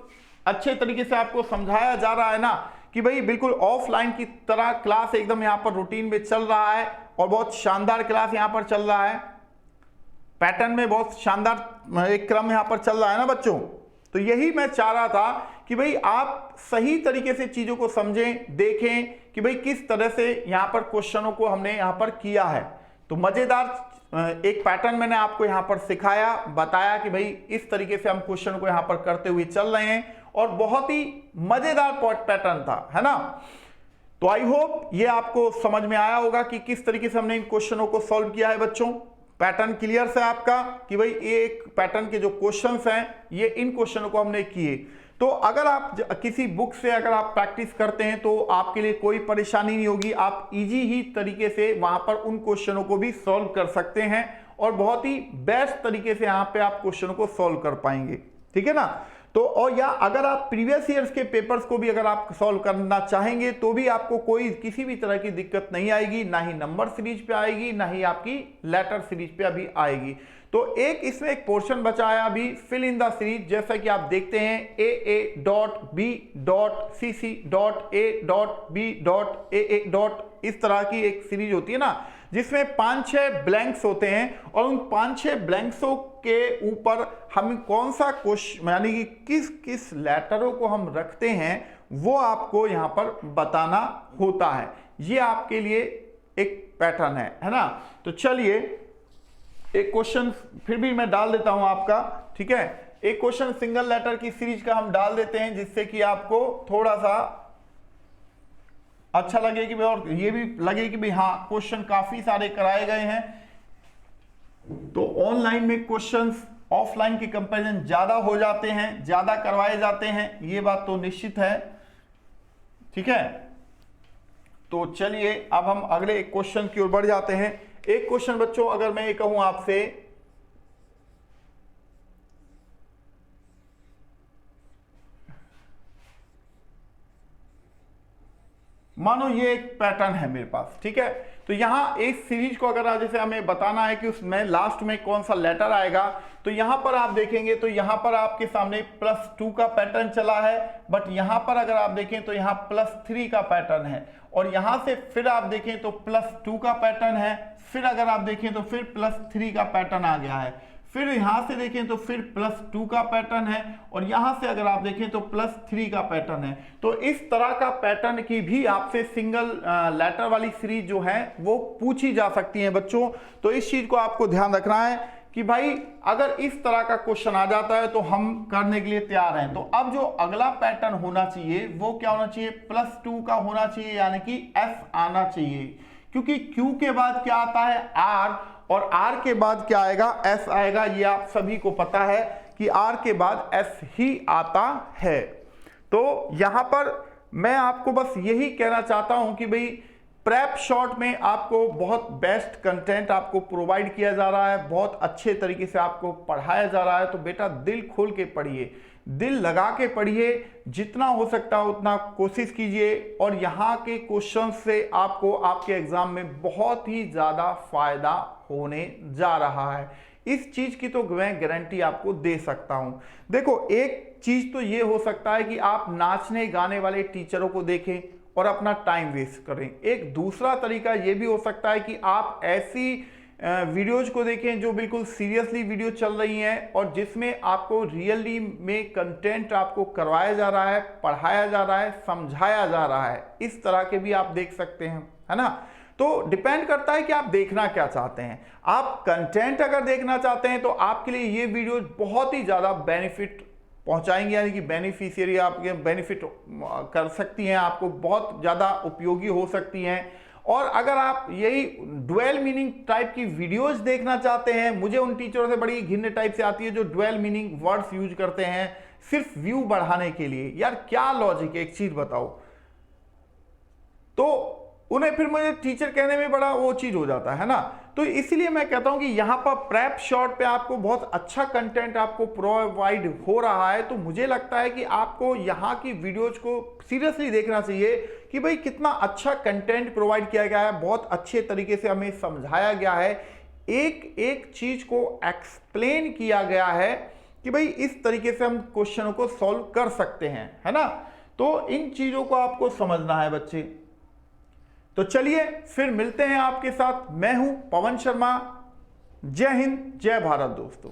अच्छे तरीके से आपको समझाया जा रहा है ना, कि भाई बिल्कुल ऑफलाइन की तरह क्लास एकदम यहां पर रूटीन में चल रहा है और बहुत शानदार क्लास यहां पर चल रहा है। पैटर्न में बहुत शानदार एक क्रम यहां पर चल रहा है ना बच्चों। तो यही मैं चाह रहा था कि भाई आप सही तरीके से चीजों को समझें, देखें कि भाई किस तरह से यहां पर क्वेश्चनों को हमने यहां पर किया है। तो मजेदार एक पैटर्न मैंने आपको यहां पर सिखाया, बताया कि भाई इस तरीके से हम क्वेश्चन को यहां पर करते हुए चल रहे हैं और बहुत ही मजेदार पैटर्न था, है ना। तो आई होप ये आपको समझ में आया होगा कि किस तरीके से हमने इन क्वेश्चनों को सॉल्व किया है बच्चों। पैटर्न क्लियर से आपका कि भाई ये एक पैटर्न के जो क्वेश्चंस हैं ये इन क्वेश्चनों को हमने किए। तो अगर आप किसी बुक से अगर आप प्रैक्टिस करते हैं तो आपके लिए कोई परेशानी नहीं होगी, आप इजी ही तरीके से वहां पर उन क्वेश्चनों को भी सॉल्व कर सकते हैं और बहुत ही बेस्ट तरीके से यहां पे आप क्वेश्चनों को सॉल्व कर पाएंगे, ठीक है ना। तो और या अगर आप प्रीवियस ईयर्स के पेपर्स को भी अगर आप सॉल्व करना चाहेंगे तो भी आपको कोई किसी भी तरह की दिक्कत नहीं आएगी, ना ही नंबर सीरीज पे आएगी, ना ही आपकी लेटर सीरीज पे अभी आएगी। तो एक इसमें एक पोर्शन बचा है अभी, फिल इन द सीरीज। जैसा कि आप देखते हैं AA.B.C.A.B. इस तरह की एक सीरीज होती है ना, जिसमें 5-6 ब्लैंक्स होते हैं और उन 5-6 ब्लैंक्सों के ऊपर हम कौन सा क्वेश्चन यानी कि किस किस लेटरों को हम रखते हैं वो आपको यहां पर बताना होता है। ये आपके लिए एक पैटर्न है ना। तो चलिए एक क्वेश्चन फिर भी मैं डाल देता हूं आपका, ठीक है। एक क्वेश्चन सिंगल लेटर की सीरीज का हम डाल देते हैं जिससे कि आपको थोड़ा सा अच्छा लगे कि भाई, और ये भी लगे कि भाई हाँ क्वेश्चन काफी सारे कराए गए हैं। तो ऑनलाइन में क्वेश्चंस ऑफलाइन के कंपैरिजन ज्यादा हो जाते हैं, ज्यादा करवाए जाते हैं, ये बात तो निश्चित है, ठीक है। तो चलिए अब हम अगले क्वेश्चन की ओर बढ़ जाते हैं। एक क्वेश्चन बच्चों अगर मैं ये कहूं आपसे, मानो ये एक पैटर्न है मेरे पास, ठीक है। तो यहां इस सीरीज को अगर जैसे हमें बताना है कि उसमें लास्ट में कौन सा लेटर आएगा, तो यहां पर आप देखेंगे तो यहां पर आपके सामने +2 का पैटर्न चला है, बट यहां पर अगर आप देखें तो यहां +3 का पैटर्न है। और यहां से फिर आप देखें तो +2 का पैटर्न है, फिर अगर आप देखें तो फिर +3 का पैटर्न आ गया है, फिर यहां से देखें तो फिर +2 का पैटर्न है, और यहां से अगर आप देखें तो +3 का पैटर्न है। तो इस तरह का पैटर्न की भी आपसे सिंगल लेटर वाली सीरीज जो है वो पूछी जा सकती है बच्चों। तो इस चीज को आपको ध्यान रखना है कि भाई अगर इस तरह का क्वेश्चन आ जाता है तो हम करने के लिए तैयार हैं। तो अब जो अगला पैटर्न होना चाहिए वो क्या होना चाहिए, +2 का होना चाहिए, यानी कि S आना चाहिए, क्योंकि Q के बाद क्या आता है R, और R के बाद क्या आएगा, S आएगा। ये आप सभी को पता है कि R के बाद S ही आता है। तो यहां पर मैं आपको बस यही कहना चाहता हूं कि भाई प्रेप शॉर्ट में आपको बहुत बेस्ट कंटेंट आपको प्रोवाइड किया जा रहा है, बहुत अच्छे तरीके से आपको पढ़ाया जा रहा है। तो बेटा दिल खोल के पढ़िए, दिल लगा के पढ़िए, जितना हो सकता है उतना कोशिश कीजिए, और यहाँ के क्वेश्चन से आपको आपके एग्जाम में बहुत ही ज़्यादा फायदा होने जा रहा है। इस चीज की तो मैं गारंटी आपको दे सकता हूं। देखो एक चीज तो ये हो सकता है कि आप नाचने गाने वाले टीचरों को देखें और अपना टाइम वेस्ट करें। एक दूसरा तरीका ये भी हो सकता है कि आप ऐसी वीडियोज को देखें जो बिल्कुल सीरियसली वीडियो चल रही हैं और जिसमें आपको रियली में कंटेंट आपको करवाया जा रहा है, पढ़ाया जा रहा है, समझाया जा रहा है। इस तरह के भी आप देख सकते हैं, है ना। तो डिपेंड करता है कि आप देखना क्या चाहते हैं। आप कंटेंट अगर देखना चाहते हैं तो आपके लिए ये वीडियो बहुत ही ज़्यादा बेनिफिट पहुंचाएंगे, यानी कि बेनिफिशियरी आपके बेनिफिट कर सकती हैं, आपको बहुत ज़्यादा उपयोगी हो सकती हैं। और अगर आप यही ड्वेल मीनिंग टाइप की वीडियोस देखना चाहते हैं, मुझे उन टीचरों से बड़ी घिन्न टाइप से आती है जो ड्वेल मीनिंग वर्ड्स यूज करते हैं सिर्फ व्यू बढ़ाने के लिए। यार क्या लॉजिक है, एक चीज बताओ। तो उन्हें फिर मुझे टीचर कहने में बड़ा वो चीज हो जाता है ना। तो इसलिए मैं कहता हूं कि यहां पर प्रेप शॉर्ट पे आपको बहुत अच्छा कंटेंट आपको प्रोवाइड हो रहा है। तो मुझे लगता है कि आपको यहां की वीडियोज को सीरियसली देखना चाहिए कि भाई कितना अच्छा कंटेंट प्रोवाइड किया गया है, बहुत अच्छे तरीके से हमें समझाया गया है, एक एक चीज को एक्सप्लेन किया गया है कि भाई इस तरीके से हम क्वेश्चनों को सॉल्व कर सकते हैं, है ना। तो इन चीजों को आपको समझना है बच्चे। तो चलिए फिर मिलते हैं आपके साथ। मैं हूं पवन शर्मा। जय हिंद, जय भारत दोस्तों।